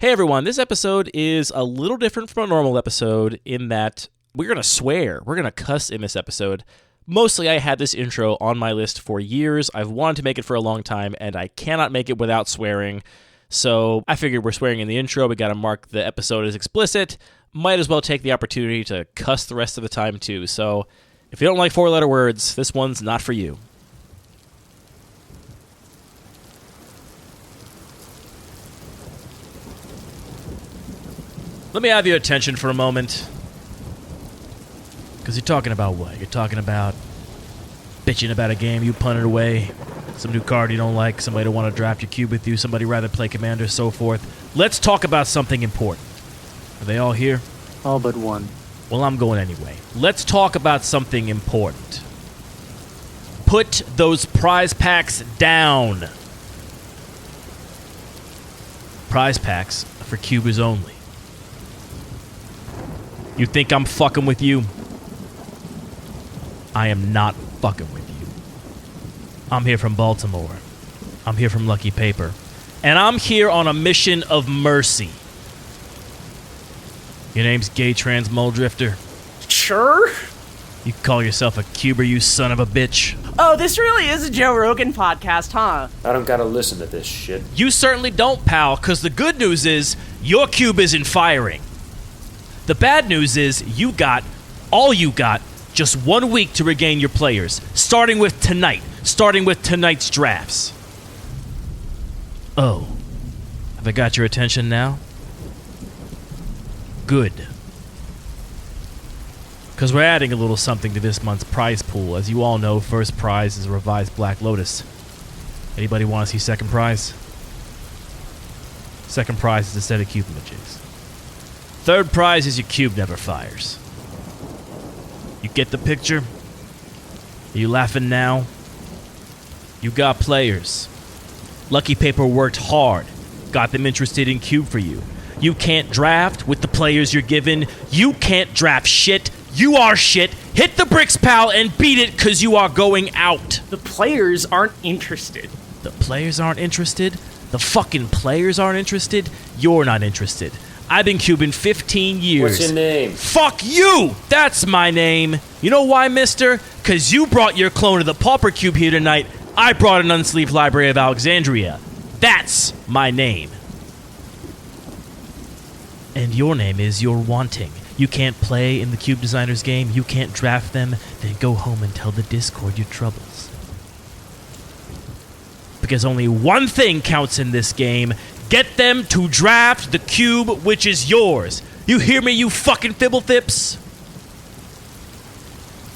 Hey everyone, this episode is a little different from a normal episode in that we're going to swear. We're going to cuss in this episode. Mostly I had this intro on my list for years. I've wanted to make it for a long time, and I cannot make it without swearing. So I figured we're swearing in the intro. We got to mark the episode as explicit. Might as well take the opportunity to cuss the rest of the time too. So if you don't like four-letter words, this one's not for you. Let me have your attention for a moment. Because you're talking about what? You're talking about bitching about a game you punted away, some new card you don't like, somebody to want to draft your cube with you, somebody rather play Commander, so forth. Let's talk about something important. Are they all here? All but one. Well, I'm going anyway. Let's talk about something important. Put those prize packs down. Prize packs for cubers only. You think I'm fucking with you? I am not fucking with you. I'm here from Baltimore. I'm here from Lucky Paper. And I'm here on a mission of mercy. Your name's Gay Trans Mole Drifter? Sure. You call yourself a cuber, you son of a bitch? Oh, this really is a Joe Rogan podcast, huh? I don't gotta listen to this shit. You certainly don't, pal, because the good news is your cube isn't firing. The bad news is you got just 1 week to regain your players, starting with tonight's drafts. Oh, have I got your attention now? Good. Because we're adding a little something to this month's prize pool. As you all know, first prize is a revised Black Lotus. Anybody want to see second prize? Second prize is a set of cube images. Third prize is your cube never fires. You get the picture? Are you laughing now? You got players. Lucky Paper worked hard, got them interested in cube for you. You can't draft with the players you're given. You can't draft shit. You are shit. Hit the bricks, pal, and beat it, because you are going out. The players aren't interested. The players aren't interested? The fucking players aren't interested? You're not interested. I've been cubing 15 years. What's your name? Fuck you! That's my name. You know why, mister? Because you brought your clone of the Pauper Cube here tonight. I brought an unsleeved Library of Alexandria. That's my name. And your name is You're Wanting. You can't play in the Cube Designers game. You can't draft them. Then go home and tell the Discord your troubles. Because only one thing counts in this game. Get them to draft the cube, which is yours. You hear me, you fucking fibble-thips?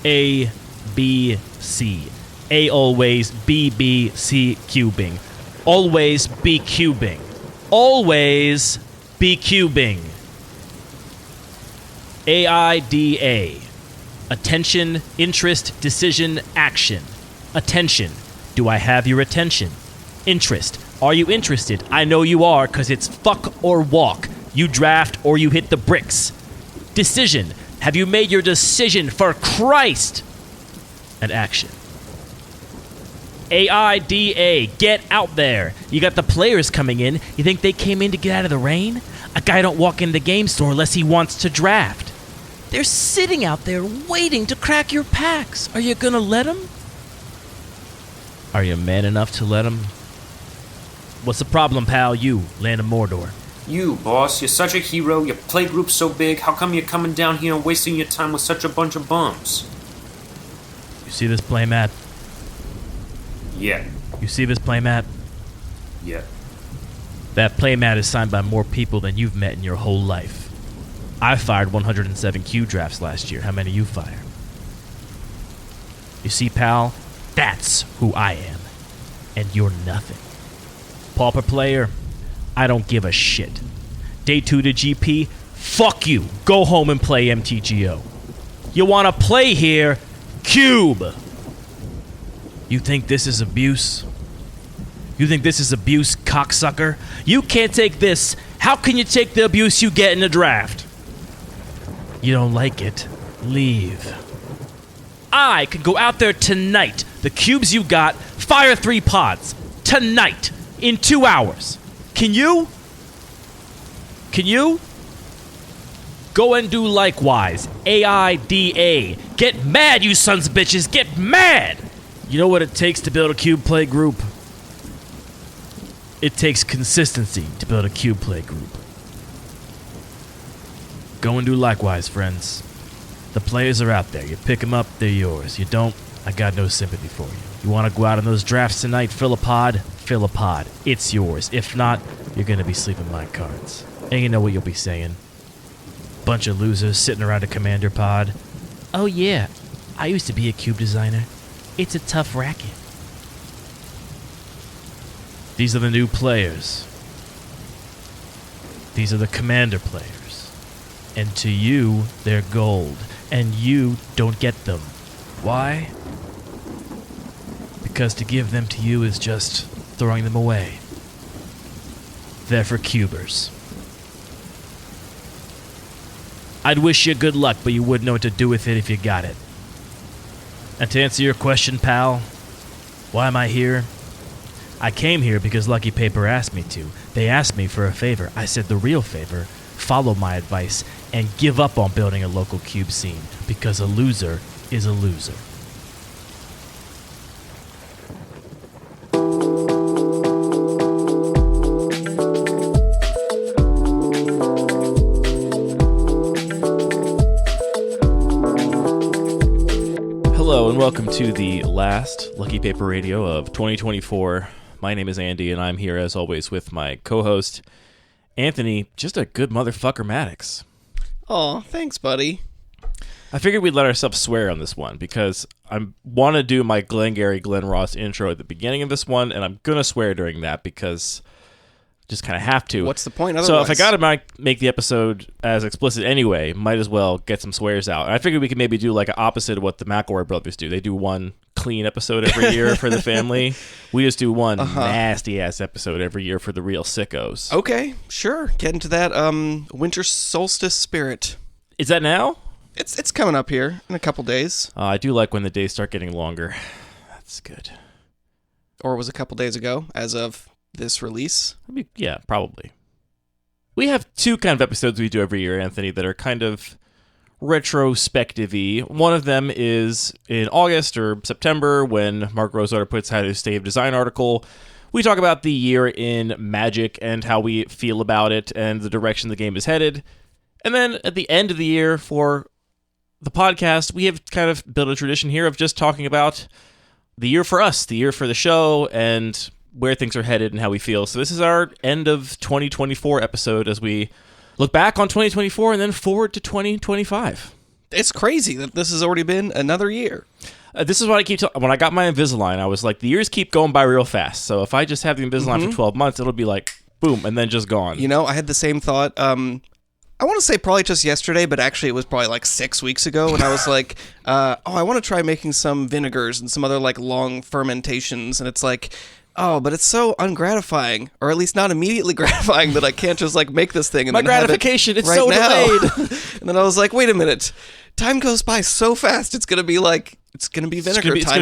A, B, C. A always, B, B, C cubing. Always be cubing. Always be cubing. AIDA. Attention, interest, decision, action. Attention. Do I have your attention? Interest. Are you interested? I know you are, because it's fuck or walk. You draft or you hit the bricks. Decision. Have you made your decision, for Christ? And action. AIDA. Get out there. You got the players coming in. You think they came in to get out of the rain? A guy don't walk in the game store unless he wants to draft. They're sitting out there waiting to crack your packs. Are you gonna let them? Are you man enough to let them? What's the problem, pal? You, Land of Mordor. You, boss, you're such a hero, your Playgroup's so big, how come you're coming down here and wasting your time with such a bunch of bums? You see this playmat? Yeah. You see this playmat? Yeah. That playmat is signed by more people than you've met in your whole life. I fired 107 Q drafts last year. How many you fire? You see, pal? That's who I am. And you're nothing. Pauper player, I don't give a shit. Day 2 to GP, fuck you. Go home and play MTGO. You want to play here? Cube. You think this is abuse? You think this is abuse, cocksucker? You can't take this. How can you take the abuse you get in a draft? You don't like it? Leave. I could go out there tonight. The cubes you got, fire 3 pods. Tonight. In 2 hours. Can you? Can you? Go and do likewise. AIDA. Get mad, you sons of bitches. Get mad! You know what it takes to build a cube play group? It takes consistency to build a cube play group. Go and do likewise, friends. The players are out there. You pick them up, they're yours. You don't, I got no sympathy for you. You want to go out on those drafts tonight, fill a pod? Fill a pod. It's yours. If not, you're going to be sleeping my cards. And you know what you'll be saying. Bunch of losers sitting around a commander pod. Oh yeah, I used to be a cube designer. It's a tough racket. These are the new players. These are the commander players. And to you, they're gold. And you don't get them. Why? Because to give them to you is just throwing them away. They're for cubers. I'd wish you good luck, but you wouldn't know what to do with it if you got it. And to answer your question, pal, why am I here? I came here because Lucky Paper asked me to. They asked me for a favor. I said the real favor, follow my advice, and give up on building a local cube scene, because a loser is a loser. Hello and welcome to the last Lucky Paper Radio of 2024. My name is Andy and I'm here as always with my co-host, Anthony, just a good motherfucker Maddox. Aw, thanks, buddy. I figured we'd let ourselves swear on this one because I want to do my Glengarry Glen Ross intro at the beginning of this one, and I'm going to swear during that because just kind of have to. What's the point otherwise? So if I got to make the episode as explicit anyway, might as well get some swears out. And I figured we could maybe do like an opposite of what the McElroy brothers do. They do one clean episode every year for the family. We just do one nasty-ass episode every year for the real sickos. Okay, sure. Get into that winter solstice spirit. Is that now? It's coming up here in a couple days. I do like when the days start getting longer. That's good. Or it was a couple days ago, as of this release. I mean, yeah, probably. We have two kind of episodes we do every year, Anthony, that are kind of retrospective-y. One of them is in August or September when Mark Rosewater puts out his State of Design article. We talk about the year in Magic and how we feel about it and the direction the game is headed. And then at the end of the year for the podcast, we have kind of built a tradition here of just talking about the year for us, the year for the show, and where things are headed and how we feel. So this is our end of 2024 episode as we look back on 2024 and then forward to 2025. It's crazy that this has already been another year. This is what I keep telling. When I got my Invisalign, I was like, the years keep going by real fast. So if I just have the Invisalign for 12 months, it'll be like, boom, and then just gone. You know, I had the same thought. I want to say probably just yesterday, but actually it was probably like 6 weeks ago when I was like, I want to try making some vinegars and some other like long fermentations. And it's like, oh, but it's so ungratifying, or at least not immediately gratifying, that I can't just like make this thing and my then have gratification, it it's right so now. delayed. And then I was like, wait a minute, time goes by so fast. It's gonna be vinegar time. It's gonna be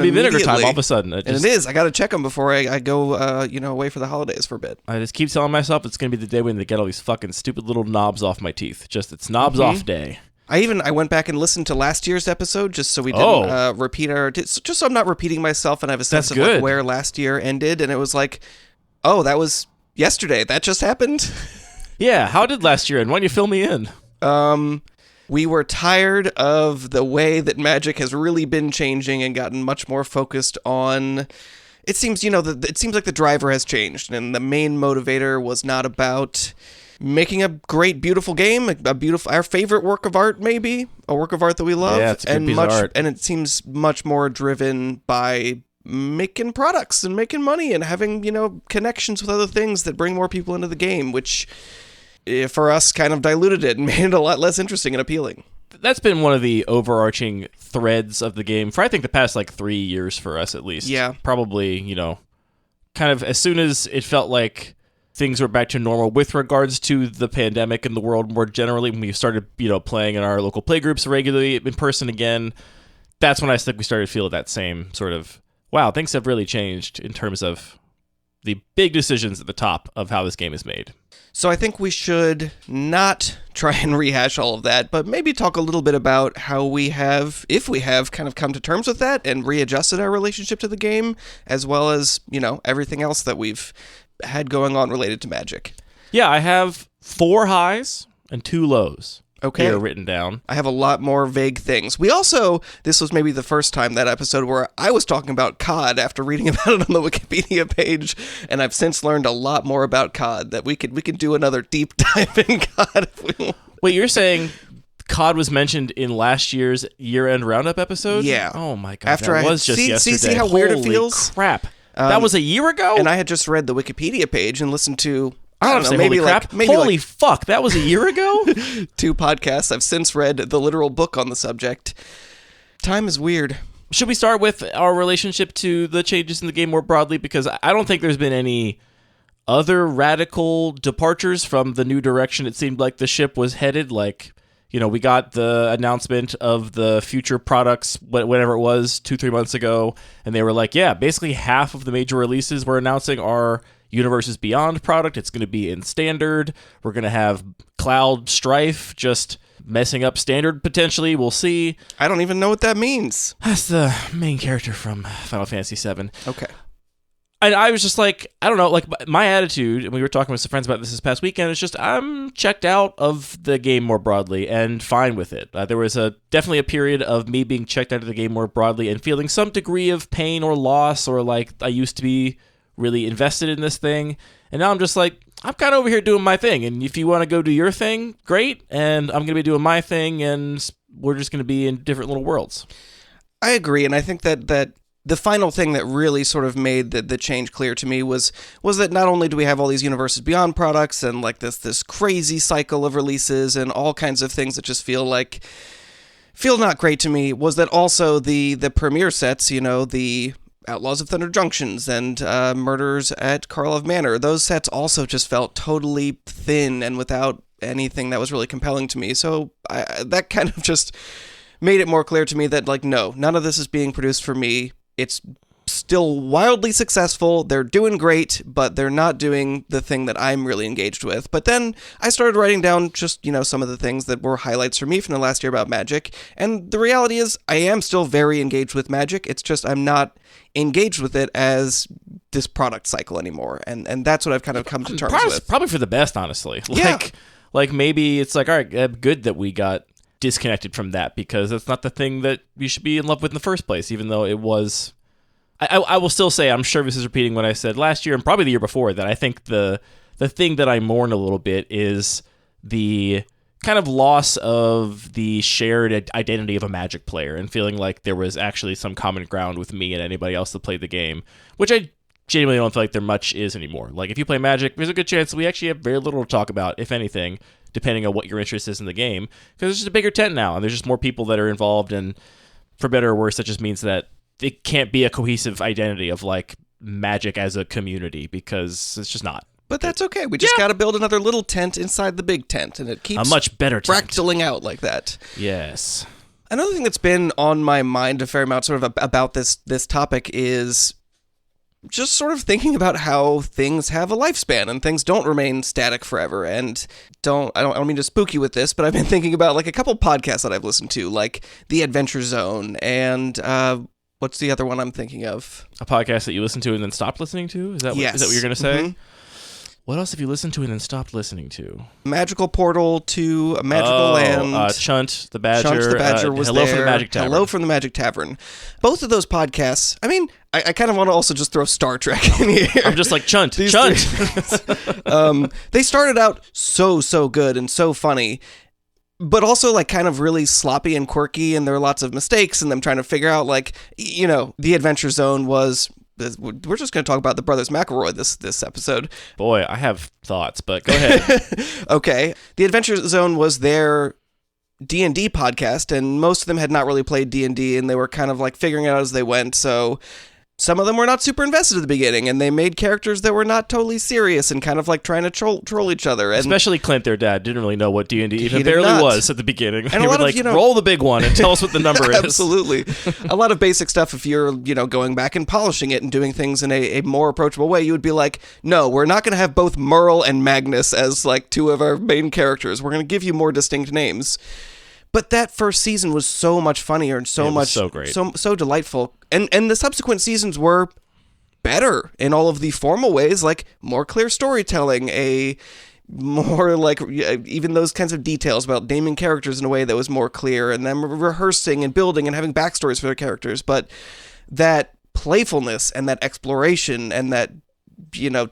vinegar time all of a sudden. And it is. I got to check them before I go, away for the holidays for a bit. I just keep telling myself it's gonna be the day when they get all these fucking stupid little knobs off my teeth. Just it's knobs off day. I went back and listened to last year's episode just so we didn't repeat just so I'm not repeating myself and I have a sense of like, where last year ended. And it was like, oh, that was yesterday. That just happened. Yeah. How did last year end? Why don't you fill me in? We were tired of the way that Magic has really been changing and gotten much more focused on. It seems, it seems like the driver has changed and the main motivator was not about making a great, beautiful game, our favorite work of art, maybe a work of art that we love. Yeah, it's a good piece of art. And it seems much more driven by making products and making money and having, connections with other things that bring more people into the game, which for us kind of diluted it and made it a lot less interesting and appealing. That's been one of the overarching threads of the game for I think the past 3 years for us at least. Yeah. Probably, kind of as soon as it felt like things were back to normal with regards to the pandemic and the world more generally, when we started, playing in our local playgroups regularly in person again, that's when I think we started to feel that same sort of, wow, things have really changed in terms of the big decisions at the top of how this game is made. So I think we should not try and rehash all of that, but maybe talk a little bit about how we have, if we have, kind of come to terms with that and readjusted our relationship to the game, as well as, everything else that we've had going on related to Magic. Yeah, I have 4 highs and 2 lows. Okay. Here written down. I have a lot more vague things. We also, this was maybe the first time, that episode, where I was talking about COD after reading about it on the Wikipedia page, and I've since learned a lot more about COD, that we could do another deep dive in COD if we want. Wait, you're saying COD was mentioned in last year's year-end roundup episode? Yeah. Oh my god, After that I was just yesterday. See how weird it Holy feels? Crap. That was a year ago? And I had just read the Wikipedia page and listened to, I don't know, maybe holy crap. maybe Holy fuck, that was a year ago? 2 podcasts. I've since read the literal book on the subject. Time is weird. Should we start with our relationship to the changes in the game more broadly? Because I don't think there's been any other radical departures from the new direction it seemed like the ship was headed. Like, we got the announcement of the future products, whatever it was, 2-3 months ago, and they were like, yeah, basically half of the major releases we're announcing are Universes Beyond product. It's going to be in Standard. We're going to have Cloud Strife just messing up Standard potentially. We'll see. I don't even know what that means. That's the main character from Final Fantasy VII. Okay. And I was just like, I don't know, like my attitude, and we were talking with some friends about this past weekend, it's just I'm checked out of the game more broadly and fine with it. There was definitely a period of me being checked out of the game more broadly and feeling some degree of pain or loss, or like I used to be really invested in this thing, and now I'm just like, I'm kind of over here doing my thing, and if you want to go do your thing, great, and I'm going to be doing my thing, and we're just going to be in different little worlds. I agree, and I think that the final thing that really sort of made the change clear to me was that not only do we have all these Universes Beyond products and like this crazy cycle of releases and all kinds of things that just feel not great to me, was that also the premiere sets, the Outlaws of Thunder Junctions and Murders at Karlov Manor, those sets also just felt totally thin and without anything that was really compelling to me. So that kind of just made it more clear to me that, like, no, none of this is being produced for me. It's still wildly successful. They're doing great, but they're not doing the thing that I'm really engaged with. But then I started writing down just, some of the things that were highlights for me from the last year about Magic. And the reality is I am still very engaged with Magic. It's just I'm not engaged with it as this product cycle anymore. And that's what I've kind of come to terms with. Probably for the best, honestly. Yeah. Like maybe it's like, all right, good that we got disconnected from that, because that's not the thing that you should be in love with in the first place, even though it was. I will still say, I'm sure this is repeating what I said last year and probably the year before, that I think the thing that I mourn a little bit is the kind of loss of the shared identity of a Magic player and feeling like there was actually some common ground with me and anybody else that played the game, which I genuinely don't feel like there much is anymore. Like, if you play Magic, there's a good chance we actually have very little to talk about, if anything, depending on what your interest is in the game, because it's just a bigger tent now, and there's just more people that are involved, and for better or worse, that just means that it can't be a cohesive identity of, like, Magic as a community, because it's just not. But that's okay. We just got to build another little tent inside the big tent, and it keeps a much better tent. Fractaling out like that. Yes. Another thing that's been on my mind a fair amount sort of about this topic is just sort of thinking about how things have a lifespan and things don't remain static forever. And I don't mean to spook you with this, but I've been thinking about like a couple podcasts that I've listened to, like The Adventure Zone and what's the other one I'm thinking of? A podcast that you listened to and then stopped listening to? Is that what you're going to say? Mm-hmm. What else have you listened to and then stopped listening to? Magical Portal to a Magical Land. Chunt the Badger. Chunt the Badger was Hello there. From the Magic Tavern. Hello from the Magic Tavern. Both of those podcasts, I mean, I kind of want to also just throw Star Trek in here. I'm just like, Chunt. They started out so good and so funny, but also like kind of really sloppy and quirky, and there were lots of mistakes and them trying to figure out, like, The Adventure Zone was... We're just going to talk about the brothers McElroy this episode. Boy, I have thoughts, but go ahead. Okay. The Adventure Zone was their D&D podcast, and most of them had not really played D&D, and they were kind of like figuring it out as they went. So some of them were not super invested at the beginning, and they made characters that were not totally serious and kind of like trying to troll each other. And especially Clint, their dad, didn't really know what D&D even did barely not. was at the beginning. And He a would lot of, like, you know- roll the big one and tell us what the number is. Absolutely. A lot of basic stuff, if you're, going back and polishing it and doing things in a more approachable way, you would be like, no, we're not going to have both Merle and Magnus as like two of our main characters. We're going to give you more distinct names. But that first season was so much funnier and so It was much so great. so delightful. And the subsequent seasons were better in all of the formal ways, like more clear storytelling, a more like even those kinds of details about naming characters in a way that was more clear, and them rehearsing and building and having backstories for their characters. But that playfulness and that exploration and that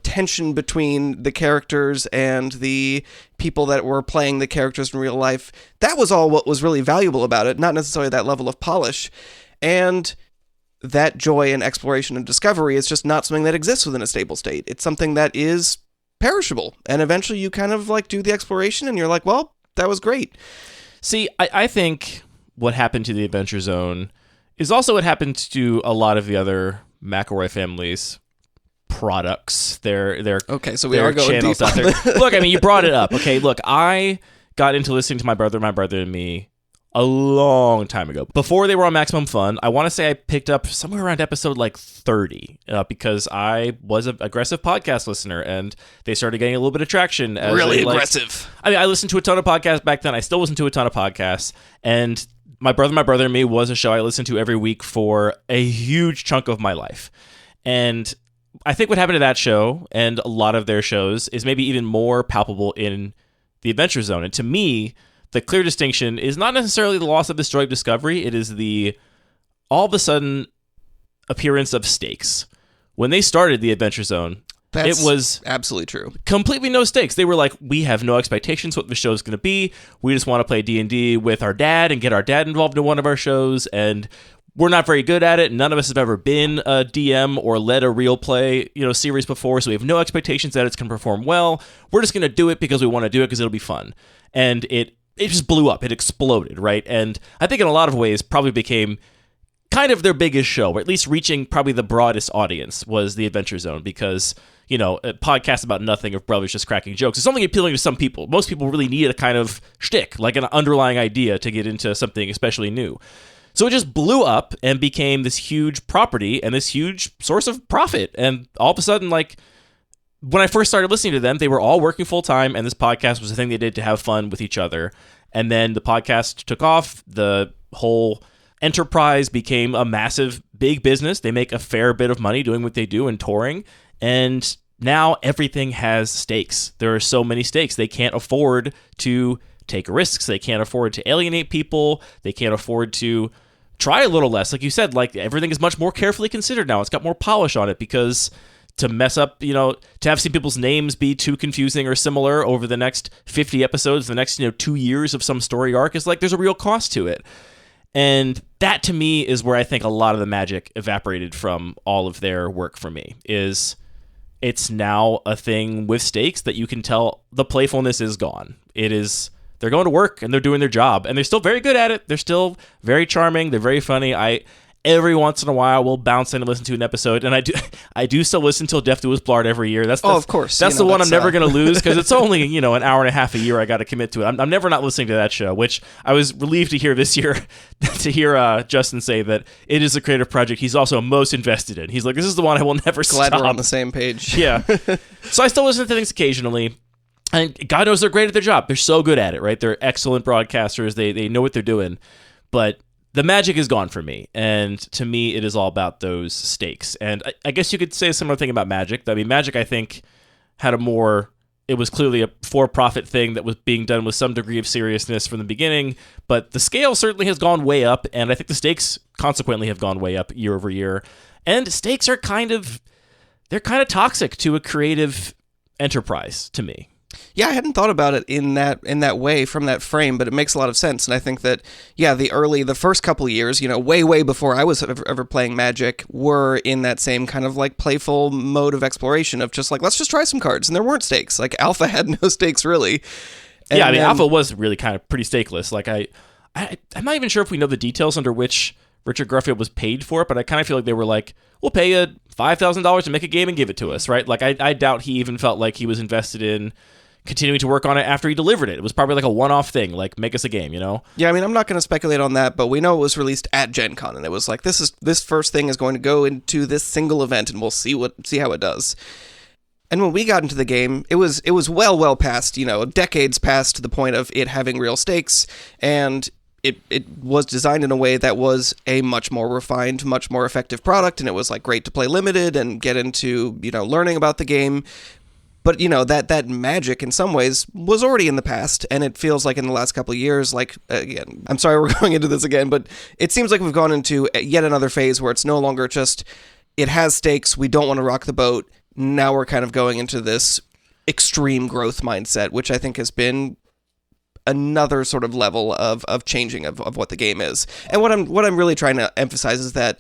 tension between the characters and the people that were playing the characters in real life, that was all what was really valuable about it, not necessarily that level of polish. And that joy and exploration and discovery is just not something that exists within a stable state. It's something that is perishable. And eventually you kind of like do the exploration and you're like, well, that was great. See, I think what happened to the Adventure Zone is also what happened to a lot of the other McElroy family's products. Their Okay, so we their are going channels deep out on there. Look, I mean, you brought it up. Okay, look, I got into listening to my brother and me a long time ago. Before they were on Maximum Fun, I want to say I picked up somewhere around episode like 30 because I was an aggressive podcast listener, and they started getting a little bit of traction. As Really they, like- aggressive. I mean, I listened to a ton of podcasts back then. I still listen to a ton of podcasts, and my brother and me was a show I listened to every week for a huge chunk of my life. And I think what happened to that show and a lot of their shows is maybe even more palpable in the Adventure Zone. And to me, the clear distinction is not necessarily the loss of this joy of discovery. It is the all of a sudden appearance of stakes. When they started the Adventure Zone, That's it was absolutely true. completely no stakes. They were like, we have no expectations what the show is going to be. We just want to play D&D with our dad and get our dad involved in one of our shows, and we're not very good at it. None of us have ever been a DM or led a real play, series before, so we have no expectations that it's going to perform well. We're just going to do it because we want to do it because it'll be fun. And it just blew up. It exploded, right? And I think in a lot of ways probably became kind of their biggest show, or at least reaching probably the broadest audience, was the Adventure Zone, because a podcast about nothing of brothers just cracking jokes. It's only appealing to some people. Most people really need a kind of shtick, like an underlying idea to get into something especially new. So it just blew up and became this huge property and this huge source of profit. And all of a sudden, like, when I first started listening to them, they were all working full time, and this podcast was the thing they did to have fun with each other. And then the podcast took off. The whole enterprise became a massive, big business. They make a fair bit of money doing what they do and touring. And now everything has stakes. There are so many stakes. They can't afford to take risks. They can't afford to alienate people. They can't afford to try a little less. Like you said, like, everything is much more carefully considered now. It's got more polish on it, because to mess up, to have some people's names be too confusing or similar over the next 50 episodes, the next 2 years of some story arc, is like, there's a real cost to it. And that, to me, is where I think a lot of the magic evaporated from all of their work for me. Is it's now a thing with stakes that you can tell the playfulness is gone. They're going to work and they're doing their job, and they're still very good at it. They're still very charming. They're very funny. Every once in a while will bounce in and listen to an episode, and I do still listen till Death Do Us Blart every year. That's of course. That's the one I'm never going to lose, because it's only an hour and a half a year I got to commit to it. I'm never not listening to that show, which I was relieved to hear this year, to hear Justin say that it is a creative project he's also most invested in. He's like, this is the one I will never stop. Glad we're on the same page. Yeah. So I still listen to things occasionally. And God knows they're great at their job. They're so good at it, right? They're excellent broadcasters. They know what they're doing. But the magic is gone for me. And to me, it is all about those stakes. And I guess you could say a similar thing about Magic. I mean, Magic, I think, had it was clearly a for-profit thing that was being done with some degree of seriousness from the beginning. But the scale certainly has gone way up. And I think the stakes consequently have gone way up year over year. And stakes are they're kind of toxic to a creative enterprise, to me. Yeah, I hadn't thought about it in that way, from that frame, but it makes a lot of sense. And I think that, the first couple of years, way before I was ever playing Magic, were in that same kind of like playful mode of exploration of just like, let's just try some cards. And there weren't stakes. Like, Alpha had no stakes, really. And Alpha was really kind of pretty stakeless. Like, I'm not even sure if we know the details under which Richard Garfield was paid for it, but I kind of feel like they were like, we'll pay you $5,000 to make a game and give it to us, right? Like, I doubt he even felt like he was invested in continuing to work on it after he delivered it. It was probably like a one-off thing, like, make us a game, you know? Yeah, I mean, I'm not going to speculate on that, but we know it was released at Gen Con, and it was like, this first thing is going to go into this single event, and we'll see how it does. And when we got into the game, it was well past, decades past the point of it having real stakes, and it was designed in a way that was a much more refined, much more effective product, and it was like great to play limited and get into, learning about the game. But, that magic in some ways was already in the past, and it feels like in the last couple of years, like, again, I'm sorry we're going into this again, but it seems like we've gone into yet another phase where it's no longer just, it has stakes, we don't want to rock the boat. Now we're kind of going into this extreme growth mindset, which I think has been another sort of level of changing of what the game is. And what I'm really trying to emphasize is that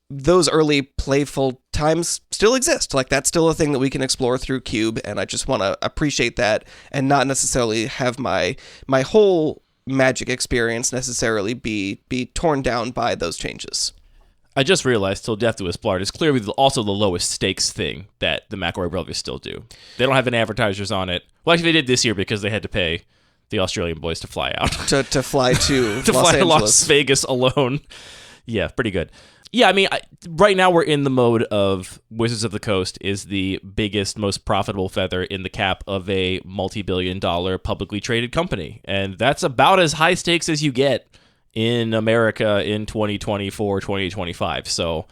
those early playful times still exist. Like, that's still a thing that we can explore through Cube, and I just want to appreciate that and not necessarily have my whole Magic experience necessarily be torn down by those changes. I just realized Till Death Do Us Part is clearly also the lowest stakes thing that the McElroy brothers still do. They don't have any advertisers on it. Well, actually, they did this year because they had to pay the Australian boys to fly out. to fly to to Los fly to Angeles. Las Vegas alone. Yeah, pretty good. Yeah, I mean, right now we're in the mode of Wizards of the Coast is the biggest, most profitable feather in the cap of a multi-billion-dollar publicly traded company. And that's about as high stakes as you get in America in 2024, 2025. So,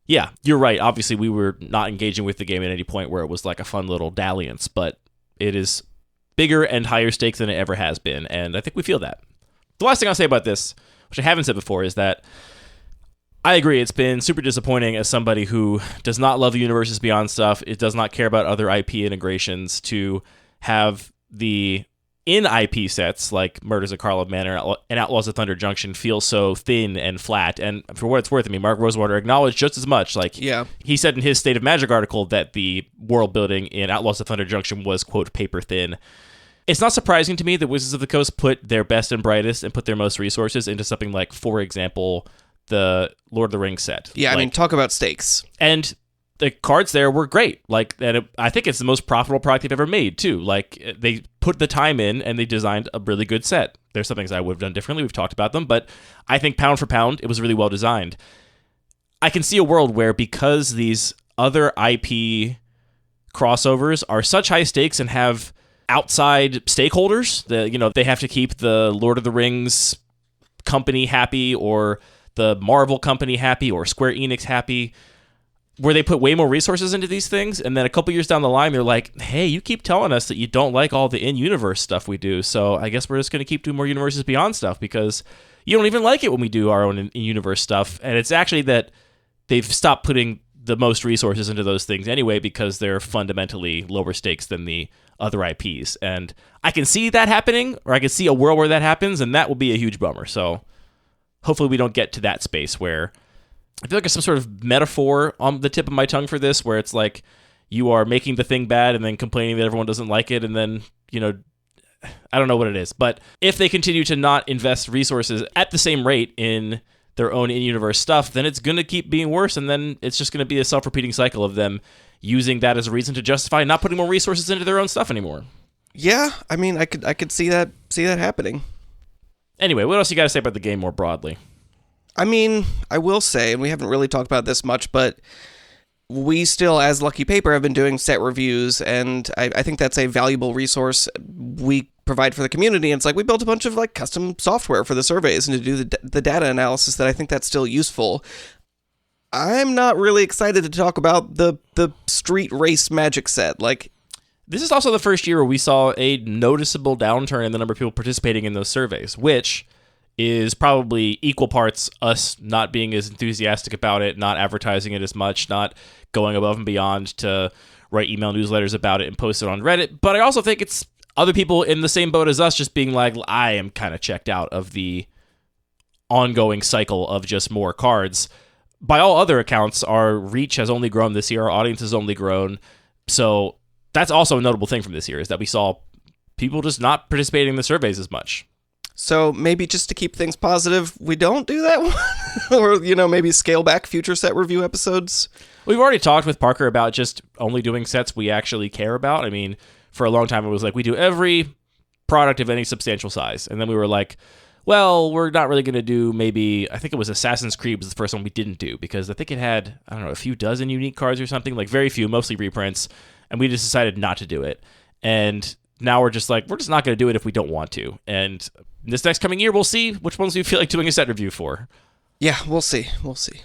yeah, you're right. Obviously, we were not engaging with the game at any point where it was like a fun little dalliance, but it is bigger and higher stakes than it ever has been, and I think we feel that. The last thing I'll say about this, which I haven't said before, is that I agree, it's been super disappointing as somebody who does not love the Universes Beyond stuff, it does not care about other IP integrations, to have the in-IP sets like Murders at Carlov Manor and Outlaws of Thunder Junction feel so thin and flat. And for what it's worth, I mean, Mark Rosewater acknowledged just as much. Like, yeah. He said in his State of Magic article that the world building in Outlaws of Thunder Junction was, quote, paper thin. It's not surprising to me that Wizards of the Coast put their best and brightest and put their most resources into something like, for example, the Lord of the Rings set. Yeah, I mean, talk about stakes. And the cards there were great. Like, and I think it's the most profitable product they've ever made, too. Like, they put the time in and they designed a really good set. There's some things I would have done differently. We've talked about them, but I think pound for pound, it was really well designed. I can see a world where, because these other IP crossovers are such high stakes and have outside stakeholders, they have to keep the Lord of the Rings company happy, or the Marvel company happy, or Square Enix happy, where they put way more resources into these things, and then a couple years down the line, they're like, hey, you keep telling us that you don't like all the in-universe stuff we do, so I guess we're just going to keep doing more Universes Beyond stuff, because you don't even like it when we do our own in-universe stuff. And it's actually that they've stopped putting the most resources into those things anyway, because they're fundamentally lower stakes than the other IPs. And I can see that happening, or I can see a world where that happens, and that will be a huge bummer. So hopefully we don't get to that space where I feel like there's some sort of metaphor on the tip of my tongue for this, where it's like you are making the thing bad and then complaining that everyone doesn't like it, and then, I don't know what it is. But if they continue to not invest resources at the same rate in their own in-universe stuff, then it's going to keep being worse, and then it's just going to be a self-repeating cycle of them using that as a reason to justify not putting more resources into their own stuff anymore. Yeah, I mean, I could see that happening. Anyway, what else you got to say about the game more broadly? I mean, I will say, and we haven't really talked about this much, but we still, as Lucky Paper, have been doing set reviews, and I think that's a valuable resource we provide for the community. And it's like, we built a bunch of like custom software for the surveys and to do the data analysis, that I think that's still useful. I'm not really excited to talk about the street race Magic set. Like, this is also the first year where we saw a noticeable downturn in the number of people participating in those surveys, which is probably equal parts us not being as enthusiastic about it, not advertising it as much, not going above and beyond to write email newsletters about it and post it on Reddit. But I also think it's other people in the same boat as us just being like, I am kind of checked out of the ongoing cycle of just more cards. By all other accounts, our reach has only grown this year. Our audience has only grown. So that's also a notable thing from this year, is that we saw people just not participating in the surveys as much. So maybe just to keep things positive, we don't do that one? Or, maybe scale back future set review episodes? We've already talked with Parker about just only doing sets we actually care about. I mean, for a long time, it was like, we do every product of any substantial size. And then we were like, well, we're not really going to do maybe, I think it was Assassin's Creed was the first one we didn't do, because I think it had, I don't know, a few dozen unique cards or something, like very few, mostly reprints. And we just decided not to do it. And now we're just like, we're just not going to do it if we don't want to. And this next coming year, we'll see which ones we feel like doing a set review for. Yeah, we'll see. We'll see.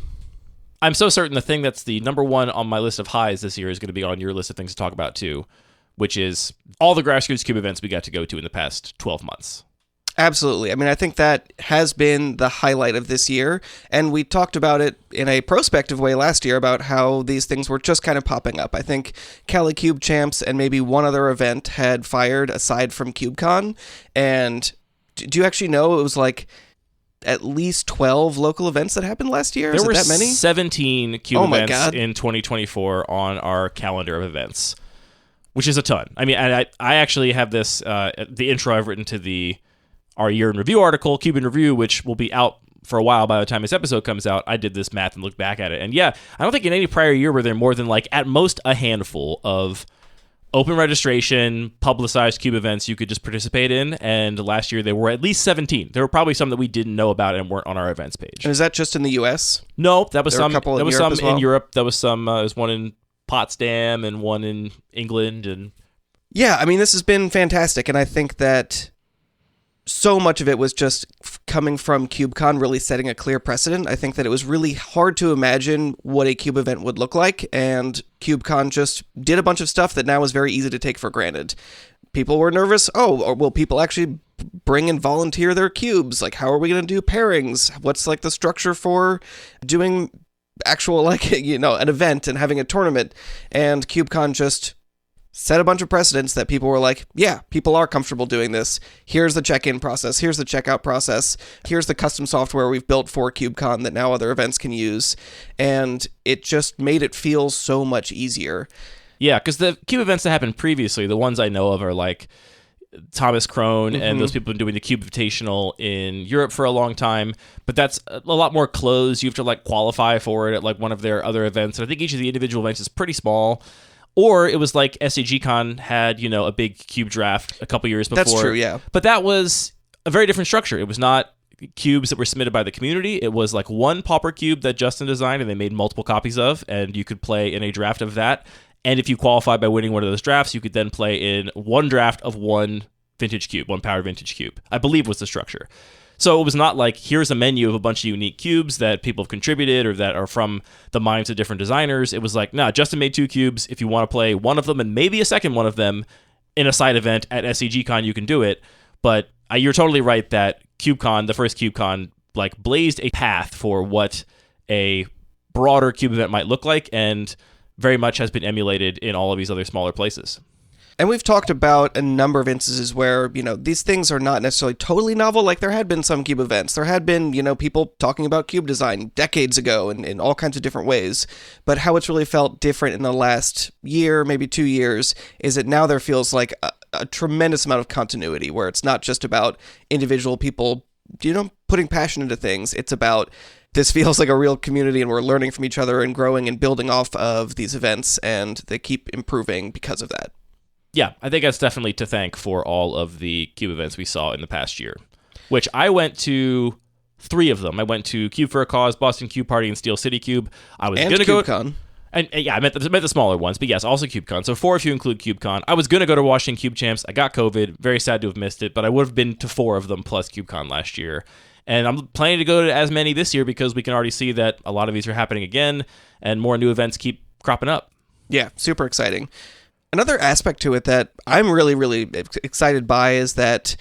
I'm so certain the thing that's the number one on my list of highs this year is going to be on your list of things to talk about too, which is all the Grassroots Cube events we got to go to in the past 12 months. Absolutely. I mean, I think that has been the highlight of this year, and we talked about it in a prospective way last year about how these things were just kind of popping up. I think Cali Cube Champs and maybe one other event had fired aside from CubeCon, and do you actually know it was like at least 12 local events that happened last year? There were that many? 17 Cube events God. in 2024 on our calendar of events, which is a ton. I mean, I actually have this, the intro I've written to our year in review article, Cube in Review, which will be out for a while by the time this episode comes out. I did this math and looked back at it. And yeah, I don't think in any prior year were there more than like at most a handful of open registration, publicized Cube events you could just participate in. And last year there were at least 17. There were probably some that we didn't know about and weren't on our events page. And is that just in the U.S.? No, that was There were some. a couple in There was Europe some as well? in Europe. There was some. There's one in Potsdam and one in England. And Yeah, I mean, this has been fantastic, and I think that so much of it was just coming from CubeCon really setting a clear precedent. I think that it was really hard to imagine what a Cube event would look like, and CubeCon just did a bunch of stuff that now is very easy to take for granted. People were nervous. Oh, or will people actually bring and volunteer their cubes? Like, how are we going to do pairings? What's like the structure for doing actual, like, an event and having a tournament? And CubeCon just set a bunch of precedents that people were like, yeah, people are comfortable doing this. Here's the check-in process. Here's the checkout process. Here's the custom software we've built for CubeCon that now other events can use. And it just made it feel so much easier. yeah, because the Cube events that happened previously, the ones I know of are like Thomas Krohn and those people have been doing the Cube Invitational in Europe for a long time, but that's a lot more closed. You have to like qualify for it at like one of their other events. And I think each of the individual events is pretty small. Or it was like SCGCon had, a big Cube draft a couple years before. That's true, yeah. But that was a very different structure. It was not cubes that were submitted by the community. It was like one Pauper Cube that Justin designed and they made multiple copies of, and you could play in a draft of that. And if you qualified by winning one of those drafts, you could then play in one draft of one vintage cube, one powered vintage cube, I believe was the structure. So it was not like, here's a menu of a bunch of unique cubes that people have contributed or that are from the minds of different designers. It was like, nah, Justin made 2 cubes. If you want to play one of them and maybe a second one of them in a side event at SCGCon, you can do it. But you're totally right that CubeCon, the first CubeCon, like blazed a path for what a broader cube event might look like, and very much has been emulated in all of these other smaller places. And we've talked about a number of instances where, these things are not necessarily totally novel. Like, there had been some Cube events. There had been, people talking about Cube design decades ago in all kinds of different ways. But how it's really felt different in the last year, maybe 2 years, is that now there feels like a tremendous amount of continuity, where it's not just about individual people, putting passion into things. It's about, this feels like a real community, and we're learning from each other and growing and building off of these events, and they keep improving because of that. Yeah, I think that's definitely to thank for all of the Cube events we saw in the past year, which I went to 3 of them. I went to Cube for a Cause, Boston Cube Party, and Steel City Cube. I was going to go... CubeCon. And yeah, I meant the smaller ones, but yes, also CubeCon. So 4 if you include CubeCon. I was going to go to Washington Cube Champs. I got COVID. Very sad to have missed it, but I would have been to 4 of them plus CubeCon last year. And I'm planning to go to as many this year because we can already see that a lot of these are happening again, and more new events keep cropping up. Yeah, super exciting. Another aspect to it that I'm really, really excited by is that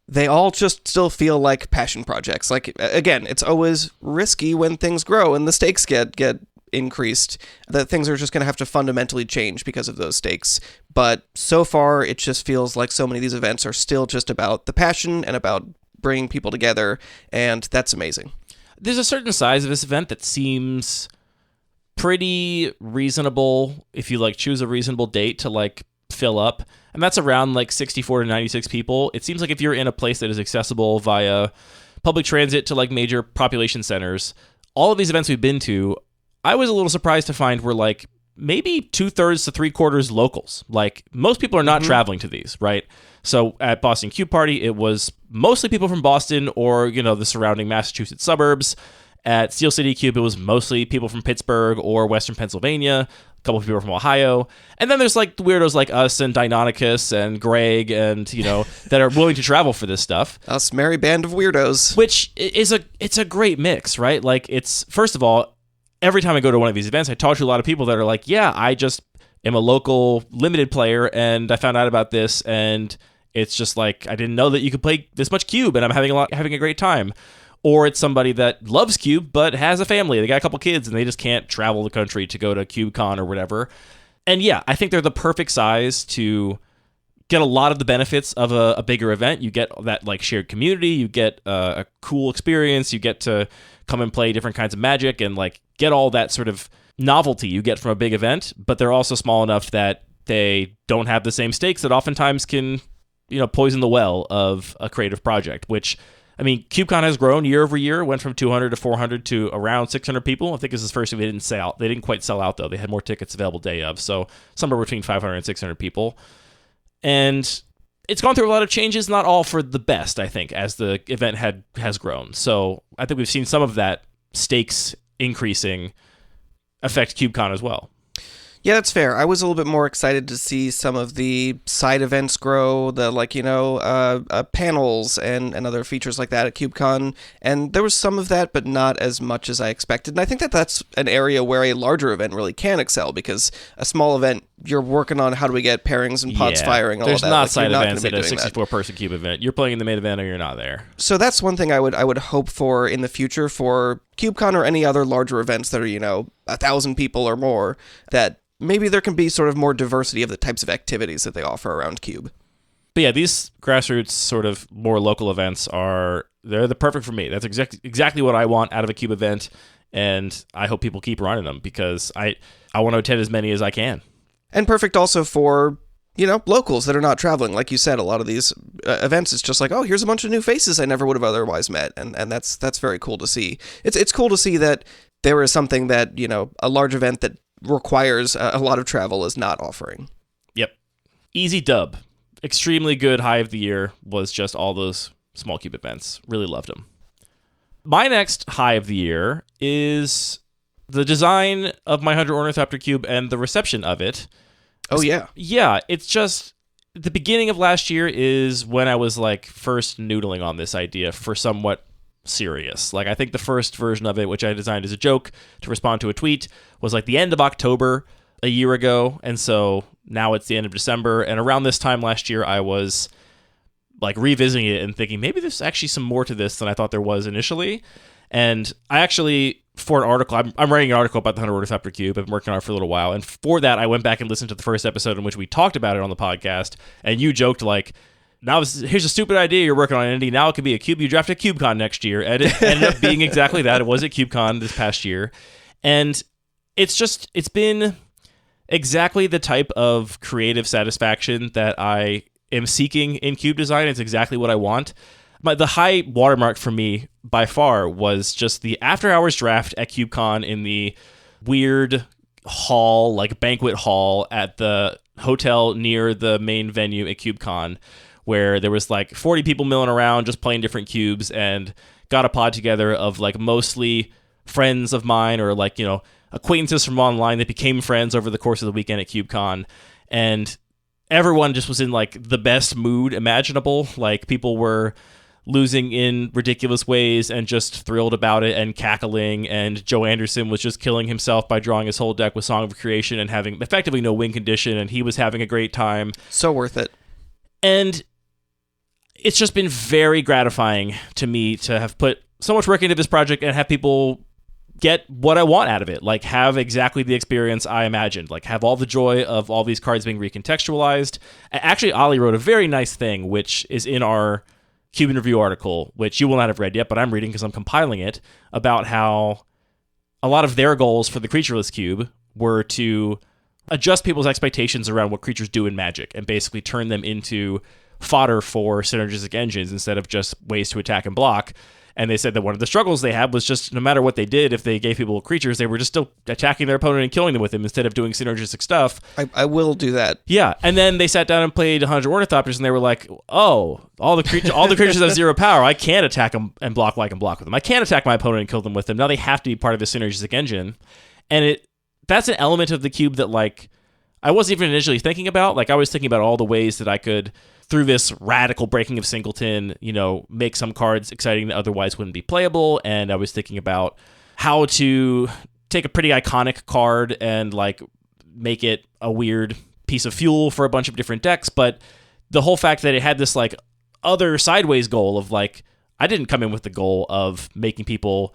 they all just still feel like passion projects. Like, again, it's always risky when things grow and the stakes get increased, that things are just going to have to fundamentally change because of those stakes. But so far, it just feels like so many of these events are still just about the passion and about bringing people together, and that's amazing. There's a certain size of this event that seems pretty reasonable if you like choose a reasonable date to like fill up, and that's around like 64 to 96 people. It seems like if you're in a place that is accessible via public transit to like major population centers, all of these events we've been to, I was a little surprised to find were like maybe 2/3 to 3/4 locals. Like most people are not traveling to these, right? So at Boston Cube Party, it was mostly people from Boston or, the surrounding Massachusetts suburbs. At Steel City Cube, it was mostly people from Pittsburgh or Western Pennsylvania, a couple of people from Ohio. And then there's like the weirdos like us and Deinonychus and Greg and, that are willing to travel for this stuff. Us merry band of weirdos. Which it's a great mix, right? Like it's, first of all, every time I go to one of these events, I talk to a lot of people that are like, yeah, I just am a local limited player and I found out about this and it's just like, I didn't know that you could play this much Cube and I'm having a great time. Or it's somebody that loves Cube but has a family. They got a couple kids and they just can't travel the country to go to CubeCon or whatever. And yeah, I think they're the perfect size to get a lot of the benefits of a bigger event. You get that like shared community, you get a cool experience, you get to come and play different kinds of Magic and like get all that sort of novelty you get from a big event, but they're also small enough that they don't have the same stakes that oftentimes can, poison the well of a creative project, which, I mean, CubeCon has grown year over year. It went from 200 to 400 to around 600 people. I think this is the first year they didn't sell. They didn't quite sell out, though. They had more tickets available day of, so somewhere between 500 and 600 people. And it's gone through a lot of changes, not all for the best, I think, as the event has grown. So I think we've seen some of that stakes increasing affect CubeCon as well. Yeah, that's fair. I was a little bit more excited to see some of the side events grow, the panels and other features like that at CubeCon, and there was some of that, but not as much as I expected. And I think that that's an area where a larger event really can excel, because a small event, you're working on how do we get pairings and pots firing, all of that. There's not like, side events at a doing 64-person Cube event. You're playing in the main event or you're not there. So that's one thing I would hope for in the future for CubeCon or any other larger events that are, 1,000 people or more, that maybe there can be sort of more diversity of the types of activities that they offer around Cube. But yeah, these grassroots sort of more local events they're the perfect for me. That's exactly what I want out of a Cube event, and I hope people keep running them because I want to attend as many as I can. And perfect also for, locals that are not traveling. Like you said, a lot of these events, it's just like, oh, here's a bunch of new faces I never would have otherwise met, and that's very cool to see. It's cool to see that there is something that, a large event that requires a lot of travel is not offering. Yep. Easy dub. Extremely good high of the year was just all those small Cube events. Really loved them. My next high of the year is the design of my 100 Ornithopter Cube and the reception of it. Oh, yeah. Yeah, it's just the beginning of last year is when I was like first noodling on this idea for somewhat serious. Like I think the first version of it, which I designed as a joke to respond to a tweet, was like the end of October a year ago, and so now it's the end of December, and around this time last year I was like revisiting it and thinking maybe there's actually some more to this than I thought there was initially. And I actually, for an article, I'm writing an article about the 100 Ornithopter Cube. I've been working on it for a little while, and for that I went back and listened to the first episode in which we talked about it on the podcast, and you joked like, now here's a stupid idea you're working on, Andy. Now it could be a Cube. You draft at CubeCon next year. And it ended up being exactly that. It was at CubeCon this past year. And it's been exactly the type of creative satisfaction that I am seeking in Cube design. It's exactly what I want. But the high watermark for me by far was just the after hours draft at CubeCon in the weird hall, like banquet hall at the hotel near the main venue at CubeCon, where there was like 40 people milling around just playing different cubes, and got a pod together of like mostly friends of mine or like, acquaintances from online that became friends over the course of the weekend at CubeCon. And everyone just was in like the best mood imaginable. Like people were losing in ridiculous ways and just thrilled about it and cackling. And Joe Anderson was just killing himself by drawing his whole deck with Song of Creation and having effectively no win condition. And he was having a great time. So worth it. And it's just been very gratifying to me to have put so much work into this project and have people get what I want out of it. Like have exactly the experience I imagined. Like have all the joy of all these cards being recontextualized. Actually, Ollie wrote a very nice thing, which is in our Cube in Review article, which you will not have read yet, but I'm reading because I'm compiling it, about how a lot of their goals for the Creatureless Cube were to adjust people's expectations around what creatures do in Magic and basically turn them into fodder for synergistic engines instead of just ways to attack and block. And they said that one of the struggles they had was just no matter what they did, if they gave people creatures, they were just still attacking their opponent and killing them with them instead of doing synergistic stuff. I will do that. Yeah, and then they sat down and played 100 Ornithopters, and they were like, "Oh, all the creatures have 0 power. I can't attack them and block what I can block with them. I can't attack my opponent and kill them with them. Now they have to be part of the synergistic engine." And that's an element of the cube that like I wasn't even initially thinking about. Like I was thinking about all the ways that I could, through this radical breaking of singleton, make some cards exciting that otherwise wouldn't be playable. And I was thinking about how to take a pretty iconic card and like make it a weird piece of fuel for a bunch of different decks. But the whole fact that it had this like other sideways goal of like, I didn't come in with the goal of making people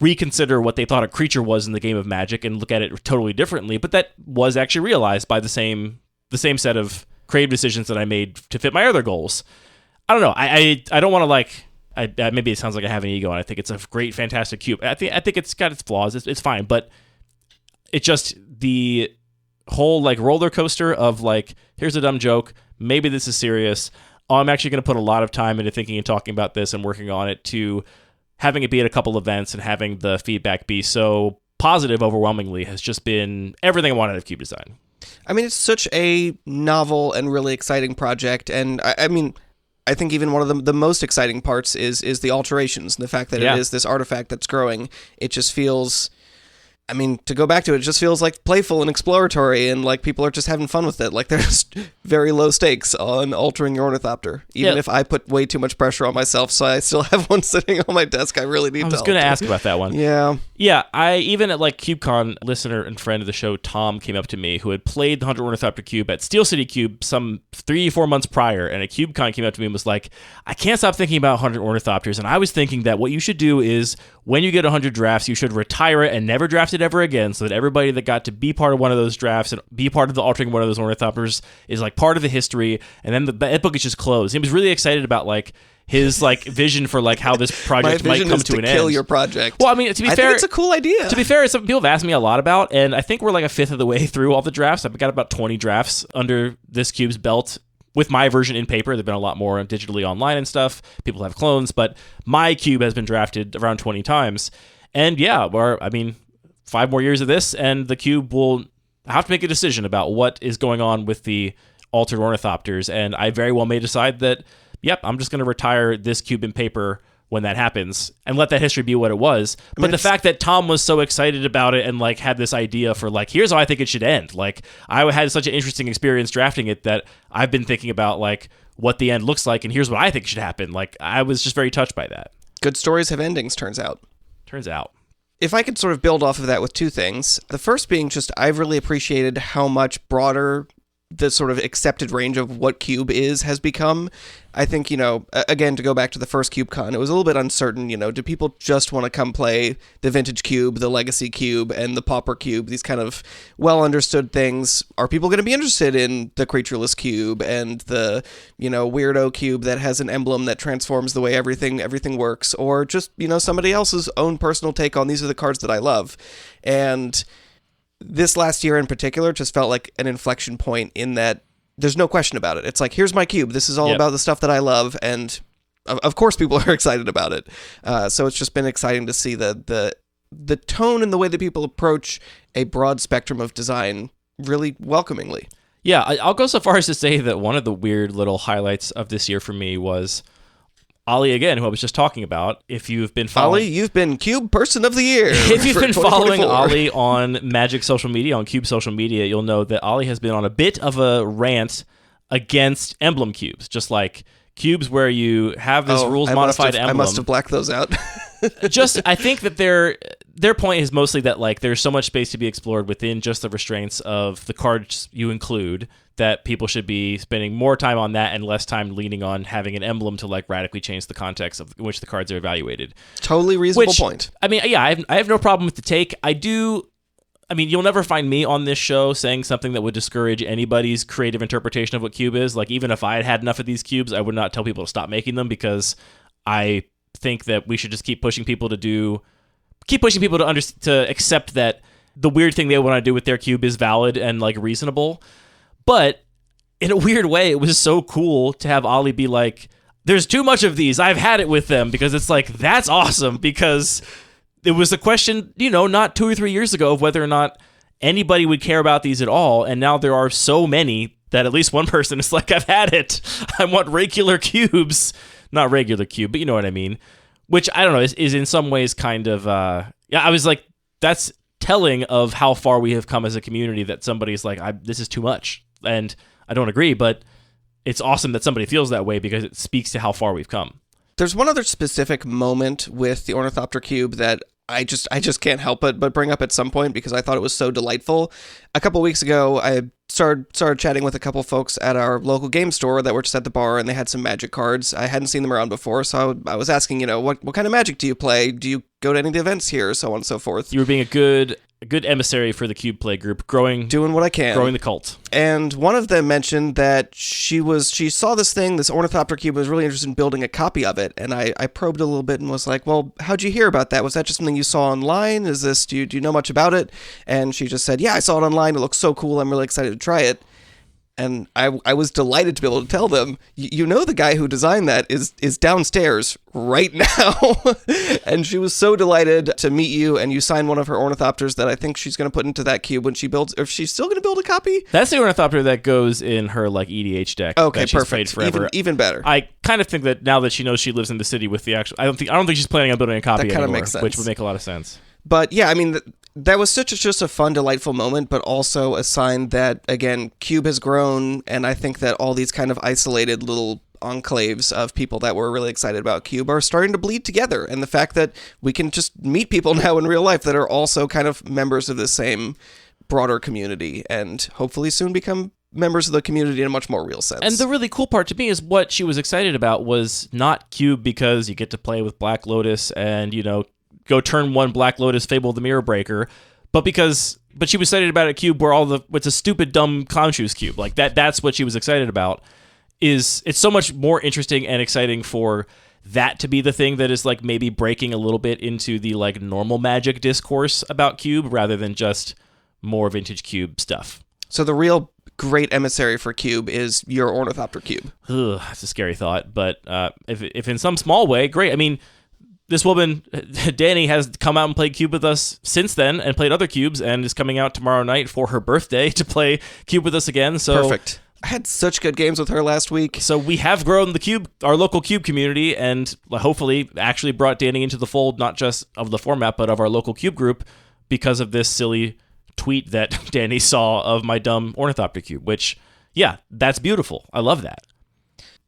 reconsider what they thought a creature was in the game of Magic and look at it totally differently. But that was actually realized by the same set of creative decisions that I made to fit my other goals. I don't know. I don't want to like. Maybe it sounds like I have an ego, and I think it's a great, fantastic cube. I think it's got its flaws. It's fine, but it's just the whole like roller coaster of like, here's a dumb joke. Maybe this is serious. I'm actually going to put a lot of time into thinking and talking about this and working on it to having it be at a couple events and having the feedback be so positive overwhelmingly has just been everything I wanted of cube design. I mean, it's such a novel and really exciting project, and I mean, I think even one of the most exciting parts is the alterations and the fact that it is this artifact that's growing. It just feels, I mean, to go back to it, it just feels like playful and exploratory, and like people are just having fun with it. Like there's very low stakes on altering your Ornithopter. Even if I put way too much pressure on myself, so I still have one sitting on my desk I really need to alter. I was going to ask about that one. Yeah, I even at like CubeCon, listener and friend of the show, Tom, came up to me who had played the 100 Ornithopter Cube at Steel City Cube some 3-4 months prior, and at CubeCon came up to me and was like, I can't stop thinking about 100 Ornithopters, and I was thinking that what you should do is when you get 100 drafts, you should retire it and never draft it ever again, so that everybody that got to be part of one of those drafts and be part of the altering one of those Ornithopters is like part of the history, and then that book is just closed. He was really excited about like his like vision for like how this project might come to an end. Kill your project. Well, I mean, to be fair, think it's a cool idea. To be fair, it's something people have asked me a lot about, and I think we're like a fifth of the way through all the drafts. I've got about 20 drafts under this cube's belt with my version in paper. There've been a lot more digitally online and stuff. People have clones, but my cube has been drafted around 20 times. And yeah, 5 more years of this, and the cube will have to make a decision about what is going on with the altered Ornithopters. And I very well may decide that, yep, I'm just going to retire this cube in paper when that happens and let that history be what it was. But the fact that Tom was so excited about it and like had this idea for like, here's how I think it should end. Like I had such an interesting experience drafting it that I've been thinking about like what the end looks like and here's what I think should happen. Like I was just very touched by that. Good stories have endings, turns out. If I could sort of build off of that with two things. The first being just I've really appreciated how much broader the sort of accepted range of what cube has become. I think, again, to go back to the first CubeCon, it was a little bit uncertain, do people just want to come play the vintage cube, the legacy cube, and the pauper cube, these kind of well-understood things? Are people going to be interested in the creatureless cube and the, weirdo cube that has an emblem that transforms the way everything works? Or just, somebody else's own personal take on these are the cards that I love. And this last year in particular just felt like an inflection point in that there's no question about it. It's like, here's my cube. This is all about the stuff that I love. And of course people are excited about it. So it's just been exciting to see the tone and the way that people approach a broad spectrum of design really welcomingly. Yeah, I'll go so far as to say that one of the weird little highlights of this year for me was Ollie, again, who I was just talking about. If you've been following... Ollie, you've been Cube Person of the Year. If you've been following Ollie on Magic social media, on Cube social media, you'll know that Ollie has been on a bit of a rant against emblem cubes. Just like cubes where you have this rules-modified emblem. I must have blacked those out. I think that their point is mostly that like there's so much space to be explored within just the restraints of the cards you include that people should be spending more time on that and less time leaning on having an emblem to like radically change the context of which the cards are evaluated. Totally reasonable point. I mean, yeah, I have no problem with the take. You'll never find me on this show saying something that would discourage anybody's creative interpretation of what cube is. Like, even if I had enough of these cubes, I would not tell people to stop making them because I think that we should just keep pushing people to accept that the weird thing they want to do with their cube is valid and like reasonable. But in a weird way, it was so cool to have Ollie be like, there's too much of these. I've had it with them, because it's like, that's awesome, because it was a question, not 2 or 3 years ago of whether or not anybody would care about these at all. And now there are so many that at least one person is like, I've had it. I want regular cubes. Not regular cube, but you know what I mean. Which, I don't know, is in some ways kind of, I was like, that's telling of how far we have come as a community, that somebody's like, this is too much. And I don't agree, but it's awesome that somebody feels that way, because it speaks to how far we've come. There's one other specific moment with the Ornithopter Cube that I just can't help but bring up at some point, because I thought it was so delightful. A couple weeks ago, I started chatting with a couple folks at our local game store that were just at the bar, and they had some Magic cards. I hadn't seen them around before, so I was asking, what kind of Magic do you play? Do you go to any of the events here? So on and so forth. You were being a good emissary for the Cube Playgroup, doing what I can, growing the cult. And one of them mentioned that she saw this Ornithopter Cube, was really interested in building a copy of it. And I probed a little bit and was like, well, how'd you hear about that? Was that just something you saw online? Do you know much about it? And she just said, yeah, I saw it online. It looks so cool. I'm really excited to try it. And I was delighted to be able to tell them, the guy who designed that is downstairs right now. And she was so delighted to meet you, and you signed one of her Ornithopters that I think she's going to put into that cube when she builds, or if she's still going to build a copy. That's the Ornithopter that goes in her like EDH deck. Okay, that she's perfect. played forever. Even better. I kind of think that now that she knows she lives in the city with the actual, I don't think she's planning on building a copy that kind anymore, of makes sense. Which would make a lot of sense. But yeah, I mean, that was just a fun, delightful moment, but also a sign that, again, Cube has grown, and I think that all these kind of isolated little enclaves of people that were really excited about Cube are starting to bleed together, and the fact that we can just meet people now in real life that are also kind of members of the same broader community, and hopefully soon become members of the community in a much more real sense. And the really cool part to me is what she was excited about was not Cube because you get to play with Black Lotus and, go turn 1 Black Lotus Fable of the Mirror Breaker, but she was excited about a cube where it's a stupid, dumb clown shoes cube. Like that's what she was excited about. It's so much more interesting and exciting for that to be the thing that is like maybe breaking a little bit into the like normal Magic discourse about Cube rather than just more vintage Cube stuff. So the real great emissary for Cube is your Ornithopter Cube. Ugh, that's a scary thought, but if in some small way, great. I mean, this woman, Danny, has come out and played Cube with us since then and played other cubes and is coming out tomorrow night for her birthday to play Cube with us again. So perfect. I had such good games with her last week. So we have grown the Cube, our local Cube community, and hopefully actually brought Danny into the fold, not just of the format, but of our local Cube group because of this silly tweet that Danny saw of my dumb Ornithopter Cube, which, yeah, that's beautiful. I love that.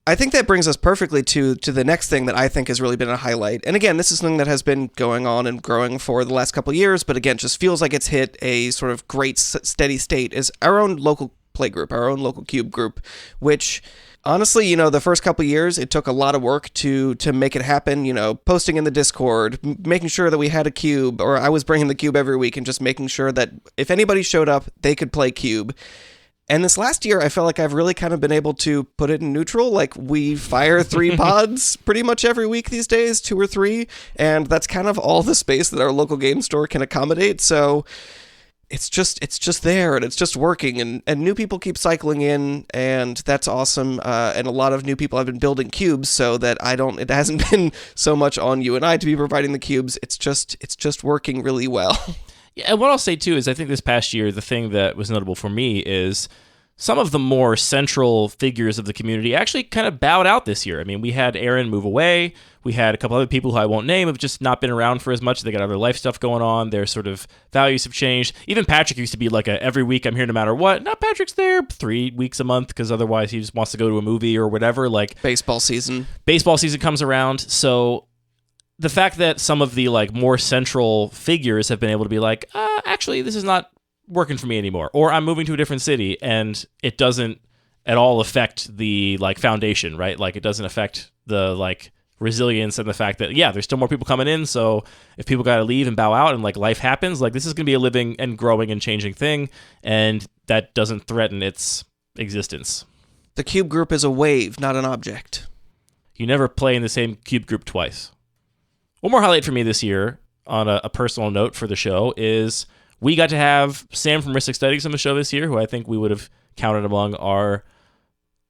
I think that brings us perfectly to the next thing that I think has really been a highlight. And again, this is something that has been going on and growing for the last couple of years, but again, just feels like it's hit a sort of great steady state, is our own local Playgroup, our own local Cube group, which honestly, the first couple of years, it took a lot of work to make it happen, posting in the Discord, making sure that we had a cube, or I was bringing the cube every week and just making sure that if anybody showed up, they could play Cube. And this last year, I felt like I've really kind of been able to put it in neutral. Like, we fire 3 pods pretty much every week these days, 2 or 3, and that's kind of all the space that our local game store can accommodate. So it's just there, and it's just working, and new people keep cycling in, and that's awesome. And a lot of new people have been building cubes, so that it hasn't been so much on you and I to be providing the cubes. It's just working really well. Yeah, and what I'll say, too, is I think this past year, the thing that was notable for me is some of the more central figures of the community actually kind of bowed out this year. I mean, we had Aaron move away. We had a couple other people who I won't name have just not been around for as much. They got other life stuff going on. Their sort of values have changed. Even Patrick used to be like every week I'm here no matter what. Now Patrick's there 3 weeks a month because otherwise he just wants to go to a movie or whatever. Like baseball season comes around, so the fact that some of the like more central figures have been able to be like, actually, this is not working for me anymore, or I'm moving to a different city, and it doesn't at all affect the like foundation, right? Like it doesn't affect the like resilience and the fact that, yeah, there's still more people coming in. So if people got to leave and bow out and like life happens, like this is going to be a living and growing and changing thing, and that doesn't threaten its existence. The Cube group is a wave, not an object. You never play in the same Cube group twice. One more highlight for me this year, on a personal note for the show, is We got to have Sam from Risk Aesthetics on the show this year, who I think we would have counted among our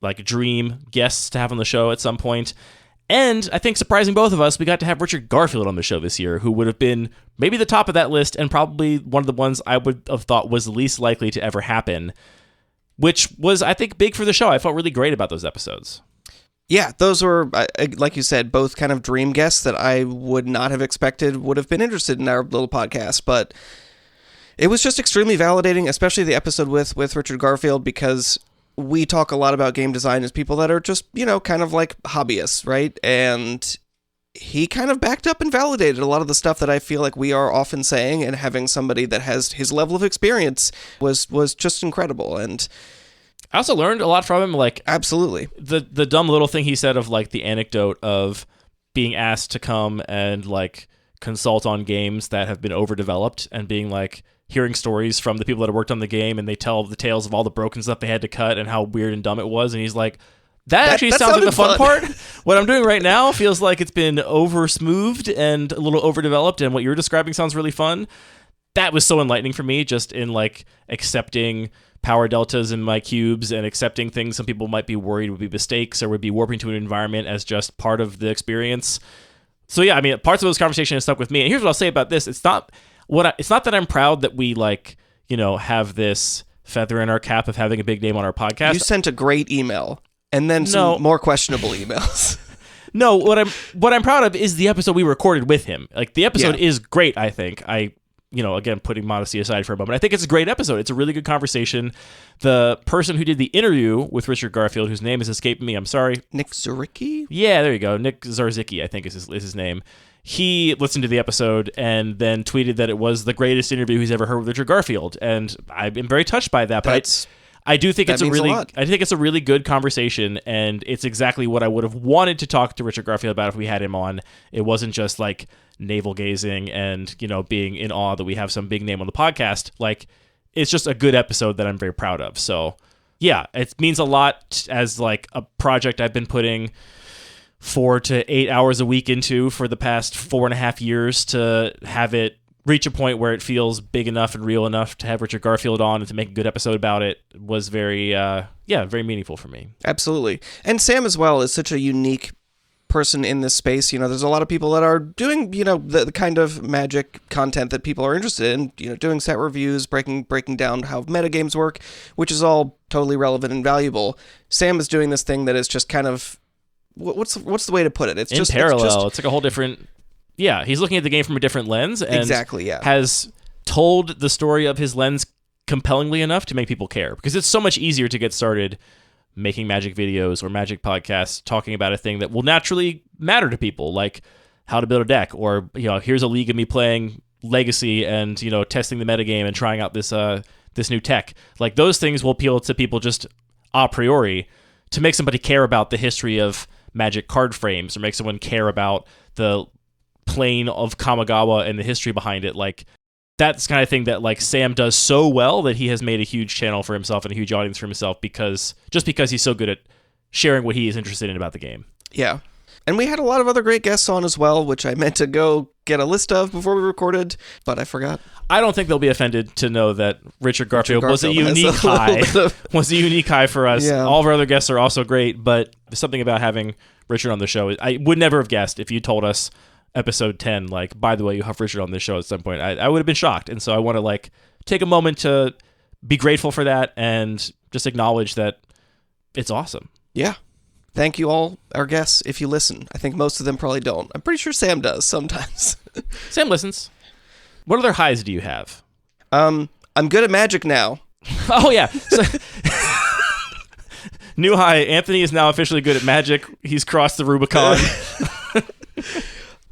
like dream guests to have on the show at some point. And I think, surprising both of us, we got to have Richard Garfield on the show this year, who would have been maybe the top of that list and probably one of the ones I would have thought was least likely to ever happen, which was, I think, big for the show. I felt really great about those episodes. Yeah, those were, like you said, both kind of dream guests that I would not have expected would have been interested in our little podcast, but it was just extremely validating, especially the episode with Richard Garfield, because we talk a lot about game design as people that are just, kind of like hobbyists, right? And he kind of backed up and validated a lot of the stuff that I feel like we are often saying, and having somebody that has his level of experience was just incredible. And I also learned a lot from him, like absolutely the dumb little thing he said of like the anecdote of being asked to come and like consult on games that have been overdeveloped, and being like hearing stories from the people that have worked on the game, and they tell the tales of all the broken stuff they had to cut and how weird and dumb it was. And he's like, that actually sounds like the fun part. What I'm doing right now feels like it's been over smoothed and a little overdeveloped, and what you're describing sounds really fun. That was so enlightening for me, just in like accepting power deltas in my cubes and accepting things some people might be worried would be mistakes or would be warping to an environment as just part of the experience. So yeah, I mean, parts of those conversations stuck with me. And here's what I'll say about this. It's not that I'm proud that we have this feather in our cap of having a big name on our podcast. You sent a great email and then some more questionable emails. No, what I'm proud of is the episode we recorded with him. Like, the episode is great, I think. Again, putting modesty aside for a moment, I think it's a great episode. It's a really good conversation. The person who did the interview with Richard Garfield, whose name is escaping me, I'm sorry. Nick Zarzicki? Yeah, there you go. Nick Zarzicki, I think is his name. He listened to the episode and then tweeted that it was the greatest interview he's ever heard with Richard Garfield. And I've been very touched by that. But I do think it's a really good conversation, and it's exactly what I would have wanted to talk to Richard Garfield about if we had him on. It wasn't just like navel gazing and, being in awe that we have some big name on the podcast. Like, it's just a good episode that I'm very proud of. So yeah, it means a lot as like a project I've been putting 4 to 8 hours a week into for the past 4.5 years. To have it reach a point where it feels big enough and real enough to have Richard Garfield on and to make a good episode about it was very meaningful for me. Absolutely. And Sam as well is such a unique person in this space. There's a lot of people that are doing, the kind of Magic content that people are interested in, doing set reviews, breaking down how metagames work, which is all totally relevant and valuable. Sam is doing this thing that is just kind of, what's the way to put it? It's in just parallel. It's like a whole different. Yeah, he's looking at the game from a different lens, and exactly, yeah, has told the story of his lens compellingly enough to make people care. Because it's so much easier to get started making Magic videos or Magic podcasts talking about a thing that will naturally matter to people, like how to build a deck, or here's a league of me playing Legacy and testing the metagame and trying out this new tech. Like, those things will appeal to people just a priori. To make somebody care about the history of Magic card frames, or make someone care about the plane of Kamigawa and the history behind it, like, that's the kind of thing that like Sam does so well that he has made a huge channel for himself and a huge audience for himself because he's so good at sharing what he is interested in about the game. Yeah. And we had a lot of other great guests on as well, which I meant to go get a list of before we recorded, but I forgot. I don't think they'll be offended to know that Richard Garfield was a unique high. Was a unique high for us. Yeah. All of our other guests are also great, but there's something about having Richard on the show. I would never have guessed if you told us episode 10, like, by the way, you have Richard on this show at some point. I would have been shocked. And so I want to like take a moment to be grateful for that and just acknowledge that it's awesome. Yeah. Thank you all, our guests, if you listen. I think most of them probably don't. I'm pretty sure Sam does sometimes. Sam listens. What other highs do you have? I'm good at Magic now. Oh, yeah. So, new high. Anthony is now officially good at Magic. He's crossed the Rubicon.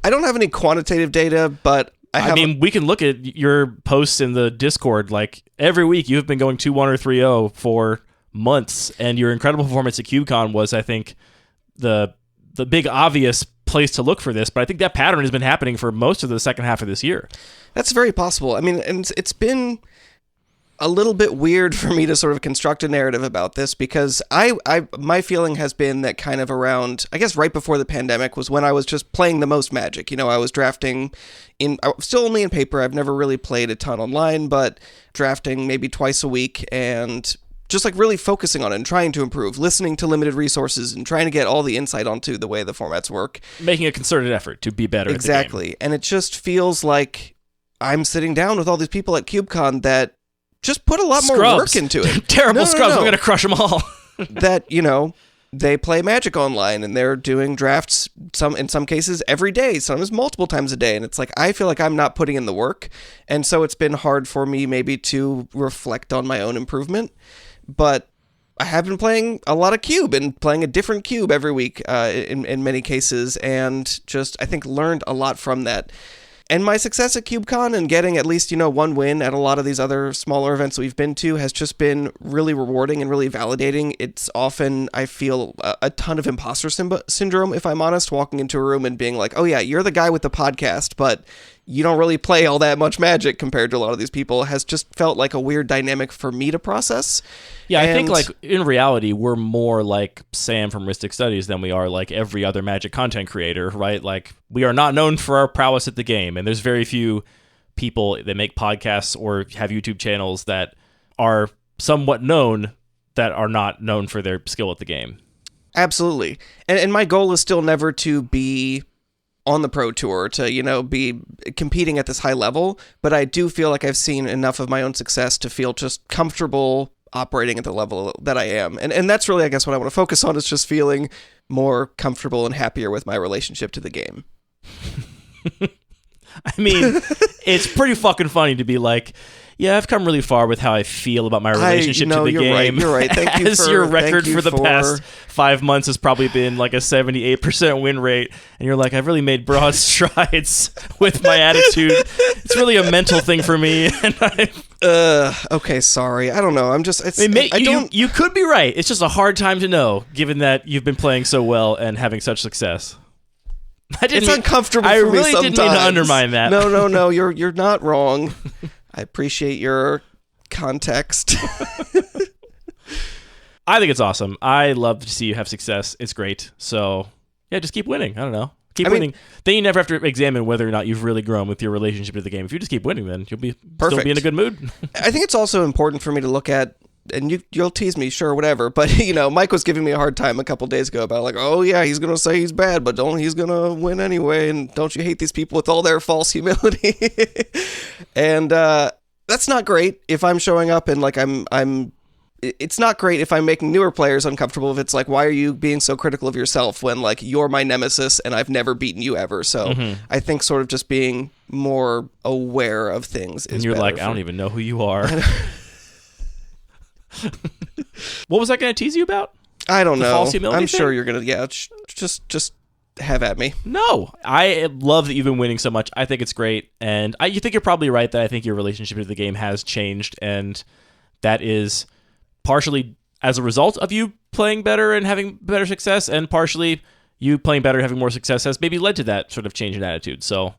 I don't have any quantitative data, but I mean, we can look at your posts in the Discord. Like, every week you've been going 2-1 or 3-0 for months, and your incredible performance at CubeCon was, I think, the big obvious place to look for this. But I think that pattern has been happening for most of the second half of this year. That's very possible. I mean, and it's been a little bit weird for me to sort of construct a narrative about this because my feeling has been that kind of around, I guess right before the pandemic was when I was just playing the most Magic. You know, I was drafting still only in paper. I've never really played a ton online, but drafting maybe twice a week and just like really focusing on it and trying to improve, listening to limited resources and trying to get all the insight onto the way the formats work. Making a concerted effort to be better Exactly. at the game. And it just feels like I'm sitting down with all these people at CubeCon that just put a lot more work into it. Terrible scrubs. We're going to crush them all. That, you know, they play Magic online and they're doing drafts in some cases every day, sometimes multiple times a day. And it's like, I feel like I'm not putting in the work. And so it's been hard for me maybe to reflect on my own improvement. But I have been playing a lot of Cube and playing a different Cube every week in many cases. And just, I think, learned a lot from that. And my success at CubeCon and getting at least, you know, one win at a lot of these other smaller events that we've been to has just been really rewarding and really validating. It's often, I feel, a ton of imposter syndrome, if I'm honest, walking into a room and being like, oh yeah, you're the guy with the podcast, but you don't really play all that much Magic compared to a lot of these people, has just felt like a weird dynamic for me to process. Yeah, I think, like, in reality, we're more like Sam from Ristic Studies than we are like every other Magic content creator, right? Like, we are not known for our prowess at the game, and there's very few people that make podcasts or have YouTube channels that are somewhat known that are not known for their skill at the game. Absolutely. And my goal is still never to be on the pro tour to, you know, be competing at this high level, but I do feel like I've seen enough of my own success to feel just comfortable operating at the level that I am. And that's really, I guess, what I want to focus on, is just feeling more comfortable and happier with my relationship to the game. I mean, it's pretty fucking funny to be like, yeah, I've come really far with how I feel about my relationship to the game. You're right. Thank you As your record for the past 5 months has probably been like a 78% win rate, and you're like, I've really made broad strides with my attitude. It's really a mental thing for me. And okay, sorry. I don't know. I'm just. You could be right. It's just a hard time to know, given that you've been playing so well and having such success. It's uncomfortable for me sometimes. I really didn't mean to undermine that. No. You're not wrong. I appreciate your context. I think it's awesome. I love to see you have success. It's great. So, yeah, just keep winning. I don't know. Keep winning. Then you never have to examine whether or not you've really grown with your relationship to the game. If you just keep winning, then you'll be still be in a good mood. I think it's also important for me to look at, and you'll tease me, sure, whatever, but, you know, Mike was giving me a hard time a couple days ago about, like, oh, yeah, he's going to say he's bad, but he's going to win anyway, and don't you hate these people with all their false humility? And that's not great if I'm showing up and, like, it's not great if I'm making newer players uncomfortable, if it's like, why are you being so critical of yourself when, like, you're my nemesis and I've never beaten you ever? So I think sort of just being more aware of things is and you're better like, I don't even know who you are. What was I going to tease you about? I don't know. False humility I'm thing? sure you're going to, just have at me. No. I love that you've been winning so much. I think it's great. And you think you're probably right that I think your relationship to the game has changed. And that is partially as a result of you playing better and having better success. And partially you playing better and having more success has maybe led to that sort of change in attitude. So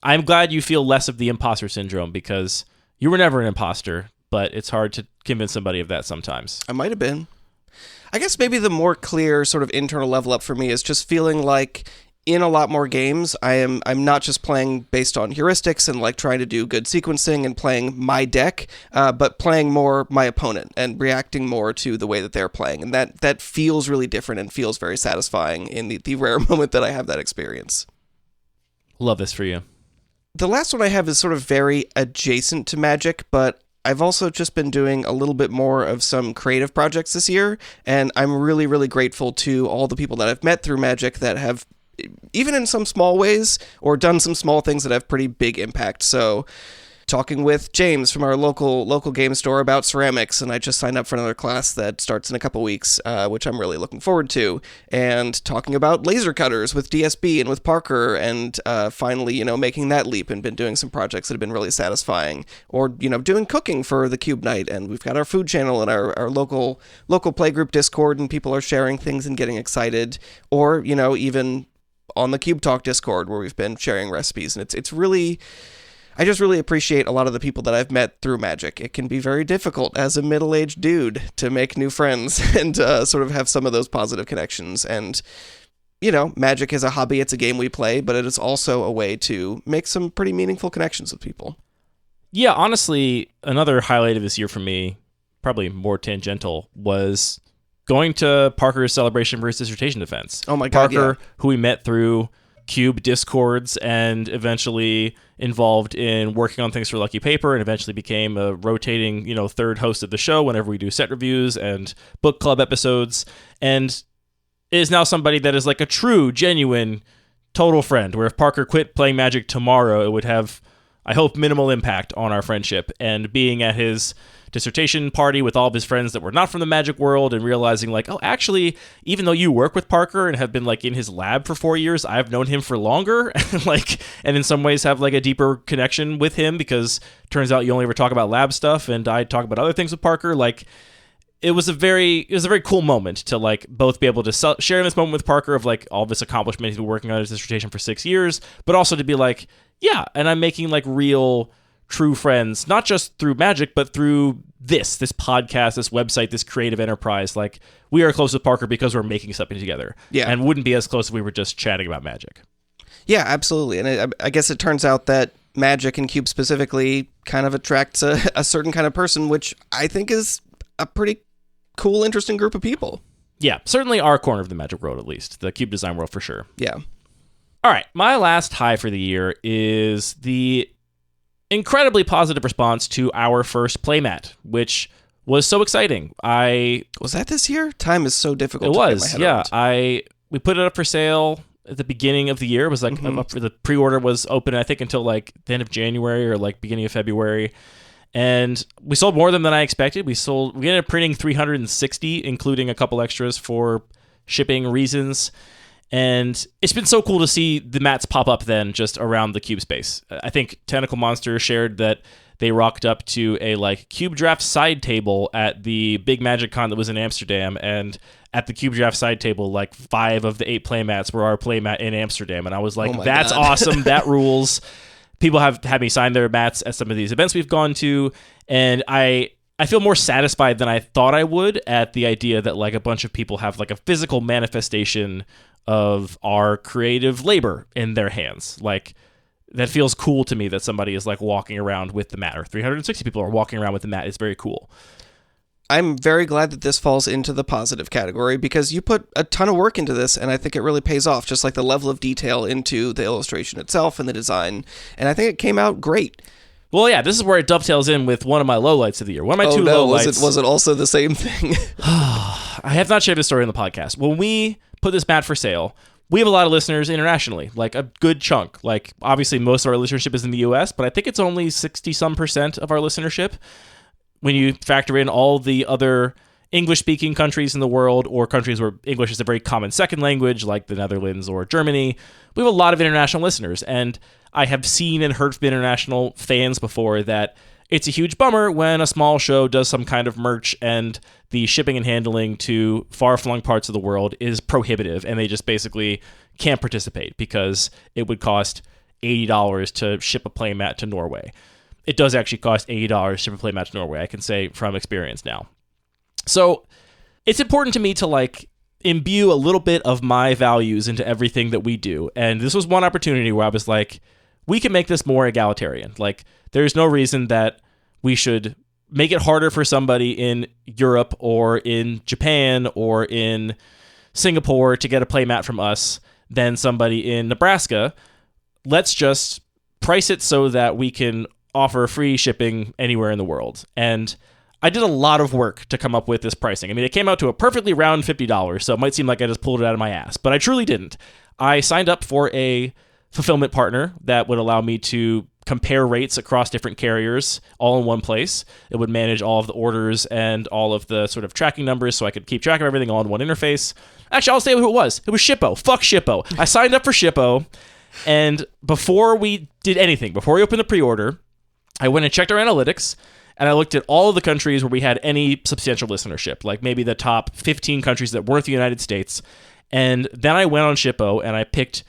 I'm glad you feel less of the imposter syndrome, because you were never an imposter. But it's hard to convince somebody of that sometimes. I might have been. I guess maybe the more clear sort of internal level up for me is just feeling like in a lot more games, I'm not just playing based on heuristics and like trying to do good sequencing and playing my deck, but playing more my opponent and reacting more to the way that they're playing. And that feels really different and feels very satisfying in the rare moment that I have that experience. Love this for you. The last one I have is sort of very adjacent to Magic, but I've also just been doing a little bit more of some creative projects this year, and I'm really, really grateful to all the people that I've met through Magic that have, even in some small ways, or done some small things that have pretty big impact. So talking with James from our local game store about ceramics, and I just signed up for another class that starts in a couple weeks, which I'm really looking forward to, and talking about laser cutters with DSB and with Parker, and finally, you know, making that leap, and been doing some projects that have been really satisfying, or, you know, doing cooking for the Cube Night, and we've got our food channel and our local Playgroup Discord, and people are sharing things and getting excited, or, you know, even on the Cube Talk Discord where we've been sharing recipes, and it's really, I just really appreciate a lot of the people that I've met through Magic. It can be very difficult as a middle-aged dude to make new friends and sort of have some of those positive connections. And, you know, Magic is a hobby. It's a game we play, but it is also a way to make some pretty meaningful connections with people. Yeah, honestly, another highlight of this year for me, probably more tangential, was going to Parker's celebration for his dissertation defense. Oh my God, Parker, yeah. who we met through Cube Discords and eventually involved in working on things for Lucky Paper, and eventually became a rotating, third host of the show whenever we do set reviews and book club episodes, and is now somebody that is like a true, genuine, total friend, where if Parker quit playing Magic tomorrow, it would have, I hope, minimal impact on our friendship. And being at his dissertation party with all of his friends that were not from the Magic world and realizing like, oh, actually, even though you work with Parker and have been like in his lab for 4 years, I've known him for longer and in some ways have like a deeper connection with him, because turns out you only ever talk about lab stuff and I talk about other things with Parker. Like, it was a very cool moment to like both be able to share this moment with Parker of like all this accomplishment. He's been working on his dissertation for 6 years, but also to be like, yeah, and I'm making like real, true friends, not just through Magic, but through this podcast, this website, this creative enterprise. Like, we are close with Parker because we're making something together. Yeah. And wouldn't be as close if we were just chatting about Magic. Yeah, absolutely. And I guess it turns out that Magic and Cube specifically kind of attracts a certain kind of person, which I think is a pretty cool, interesting group of people. Yeah, certainly our corner of the Magic world, at least. The Cube design world, for sure. Yeah. All right, my last high for the year is the incredibly positive response to our first Playmat, which was so exciting. Was that this year? Time is so difficult. It to get my was, head yeah. around. We put it up for sale at the beginning of the year. It was like up for the pre-order was open, I think, until like the end of January or like beginning of February. And we sold more than I expected. We ended up printing 360, including a couple extras for shipping reasons. And it's been so cool to see the mats pop up then just around the Cube space. I think Tentacle Monster shared that they rocked up to a like Cube Draft side table at the big Magic Con that was in Amsterdam, and at the Cube Draft side table, like 5 of the 8 playmats were our playmat in Amsterdam, and I was like, Oh my that's God. awesome, that rules. People have had me sign their mats at some of these events we've gone to, and I feel more satisfied than I thought I would at the idea that like a bunch of people have like a physical manifestation of our creative labor in their hands. Like, that feels cool to me that somebody is like walking around with the mat, or 360 people are walking around with the mat. It's very cool. I'm very glad that this falls into the positive category, because you put a ton of work into this, and I think it really pays off, just like the level of detail into the illustration itself and the design. And I think it came out great. Well, yeah, this is where it dovetails in with one of my lowlights of the year. One of my two lowlights. Was it also the same thing? I have not shared this story on the podcast. When we put this mat for sale, we have a lot of listeners internationally, like a good chunk. Like, obviously, most of our listenership is in the U.S., but I think it's only 60-some% of our listenership. When you factor in all the other English-speaking countries in the world, or countries where English is a very common second language, like the Netherlands or Germany, we have a lot of international listeners. And I have seen and heard from international fans before that it's a huge bummer when a small show does some kind of merch and the shipping and handling to far-flung parts of the world is prohibitive, and they just basically can't participate because it would cost $80 to ship a playmat to Norway. It does actually cost $80 to ship a playmat to Norway, I can say from experience now. So it's important to me to like imbue a little bit of my values into everything that we do. And this was one opportunity where I was like, we can make this more egalitarian. Like, there's no reason that we should make it harder for somebody in Europe or in Japan or in Singapore to get a playmat from us than somebody in Nebraska. Let's just price it so that we can offer free shipping anywhere in the world. And I did a lot of work to come up with this pricing. I mean, it came out to a perfectly round $50, so it might seem like I just pulled it out of my ass, but I truly didn't. I signed up for a fulfillment partner that would allow me to compare rates across different carriers all in one place. It would manage all of the orders and all of the sort of tracking numbers so I could keep track of everything all in one interface. Actually, I'll say who it was. It was Shippo. Fuck Shippo. I signed up for Shippo, and before we did anything, before we opened the pre-order, I went and checked our analytics, and I looked at all of the countries where we had any substantial listenership, like maybe the top 15 countries that weren't the United States. And then I went on Shippo and I picked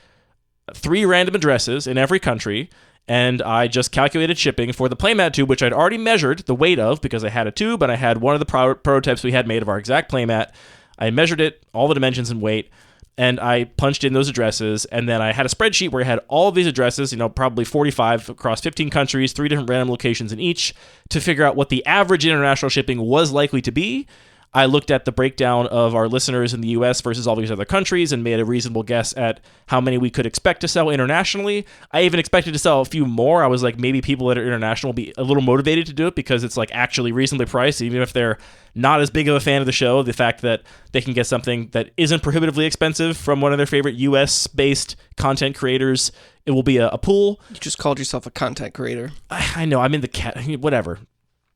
3 random addresses in every country, and I just calculated shipping for the Playmat tube, which I'd already measured the weight of because I had a tube and I had one of the prototypes we had made of our exact Playmat. I measured it, all the dimensions and weight, and I punched in those addresses, and then I had a spreadsheet where I had all of these addresses, probably 45 across 15 countries, 3 different random locations in each, to figure out what the average international shipping was likely to be. I looked at the breakdown of our listeners in the US versus all these other countries and made a reasonable guess at how many we could expect to sell internationally. I even expected to sell a few more. I was like, maybe people that are international will be a little motivated to do it because it's like actually reasonably priced, even if they're not as big of a fan of the show. The fact that they can get something that isn't prohibitively expensive from one of their favorite US-based content creators, it will be a pull. You just called yourself a content creator. I know, I'm in the whatever.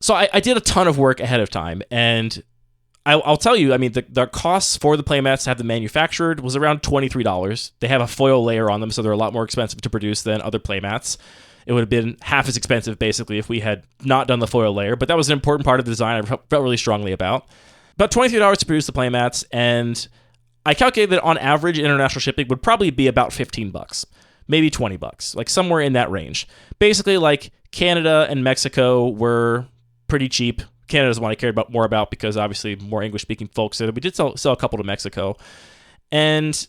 So I did a ton of work ahead of time, and I'll tell you, the costs for the Playmats to have them manufactured was around $23. They have a foil layer on them, so they're a lot more expensive to produce than other Playmats. It would have been half as expensive, basically, if we had not done the foil layer, but that was an important part of the design I felt really strongly about. About $23 to produce the Playmats, and I calculated that on average, international shipping would probably be about $15, maybe $20, like somewhere in that range. Basically, like Canada and Mexico were pretty cheap. Canada's the one I cared more about because obviously more English-speaking folks there. We did sell a couple to Mexico. And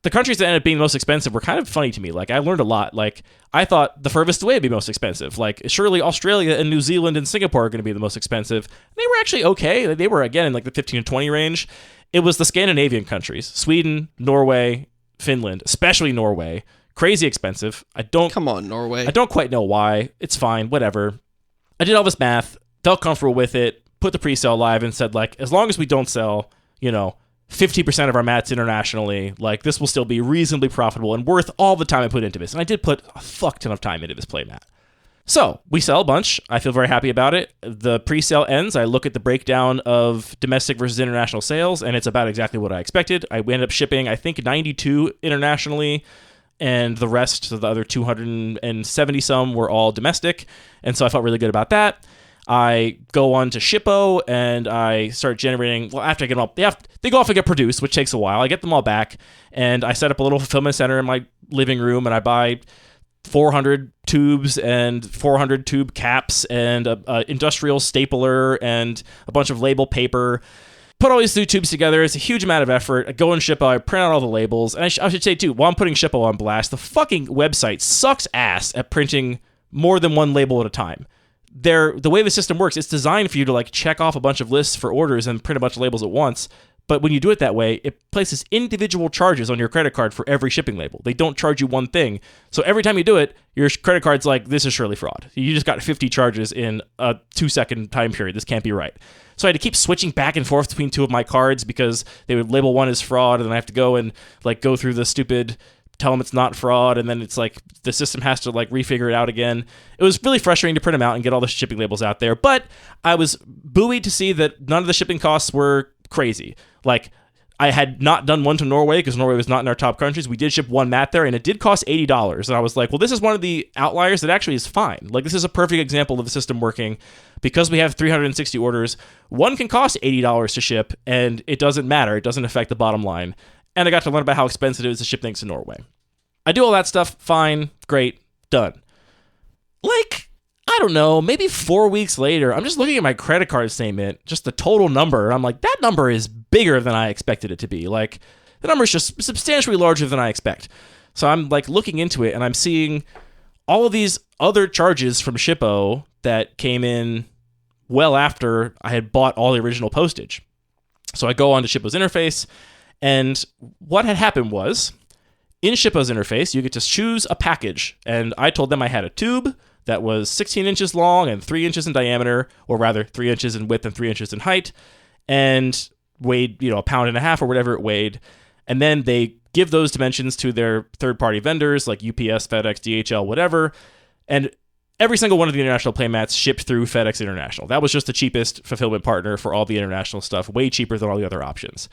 the countries that ended up being the most expensive were kind of funny to me. Like, I learned a lot. Like, I thought the furthest away would be most expensive. Like, surely Australia and New Zealand and Singapore are going to be the most expensive. They were actually okay. They were, again, in like the 15 to 20 range. It was the Scandinavian countries. Sweden, Norway, Finland, especially Norway. Crazy expensive. Come on, Norway. I don't quite know why. It's fine. Whatever. I did all this math. Felt comfortable with it, put the pre-sale live, and said, like, as long as we don't sell, 50% of our mats internationally, like, this will still be reasonably profitable and worth all the time I put into this. And I did put a fuck ton of time into this Playmat. So, we sell a bunch. I feel very happy about it. The pre-sale ends. I look at the breakdown of domestic versus international sales, and it's about exactly what I expected. I ended up shipping, I think, 92 internationally, and the rest, so the other 270 some, were all domestic. And so I felt really good about that. I go on to Shippo and I start generating. Well, after I get them all, they go off and get produced, which takes a while. I get them all back and I set up a little fulfillment center in my living room and I buy 400 tubes and 400 tube caps and a industrial stapler and a bunch of label paper. Put all these two tubes together. It's a huge amount of effort. I go in Shippo. I print out all the labels. And I should say, too, while I'm putting Shippo on blast, the fucking website sucks ass at printing more than one label at a time. The way the system works, it's designed for you to like check off a bunch of lists for orders and print a bunch of labels at once. But when you do it that way, it places individual charges on your credit card for every shipping label. They don't charge you one thing. So every time you do it, your credit card's like, this is surely fraud. You just got 50 charges in a 2-second time period. This can't be right. So I had to keep switching back and forth between two of my cards because they would label one as fraud, and then I have to go and like go through the stupid tell them it's not fraud, and then it's like the system has to like refigure it out again. It was really frustrating to print them out and get all the shipping labels out there, but I was buoyed to see that none of the shipping costs were crazy. Like, I had not done one to Norway because Norway was not in our top countries. We did ship one mat there, and it did cost $80. And I was like, well, this is one of the outliers that actually is fine. Like, this is a perfect example of the system working. Because we have 360 orders, one can cost $80 to ship, and it doesn't matter. It doesn't affect the bottom line. And I got to learn about how expensive it is to ship things to Norway. I do all that stuff, fine, great, done. Like, I don't know, maybe 4 weeks later, I'm just looking at my credit card statement, just the total number, and I'm like, that number is bigger than I expected it to be. Like, the number is just substantially larger than I expect. So I'm like looking into it, and I'm seeing all of these other charges from Shippo that came in well after I had bought all the original postage. So I go on to Shippo's interface, and what had happened was, in Shippo's interface, you get to choose a package, and I told them I had a tube that was 16 inches long and 3 inches in diameter, or rather 3 inches in width and 3 inches in height, and weighed, a pound and a half or whatever it weighed. And then they give those dimensions to their third-party vendors like UPS, FedEx, DHL, whatever, and every single one of the international Playmats shipped through FedEx International. That was just the cheapest fulfillment partner for all the international stuff, way cheaper than all the other options.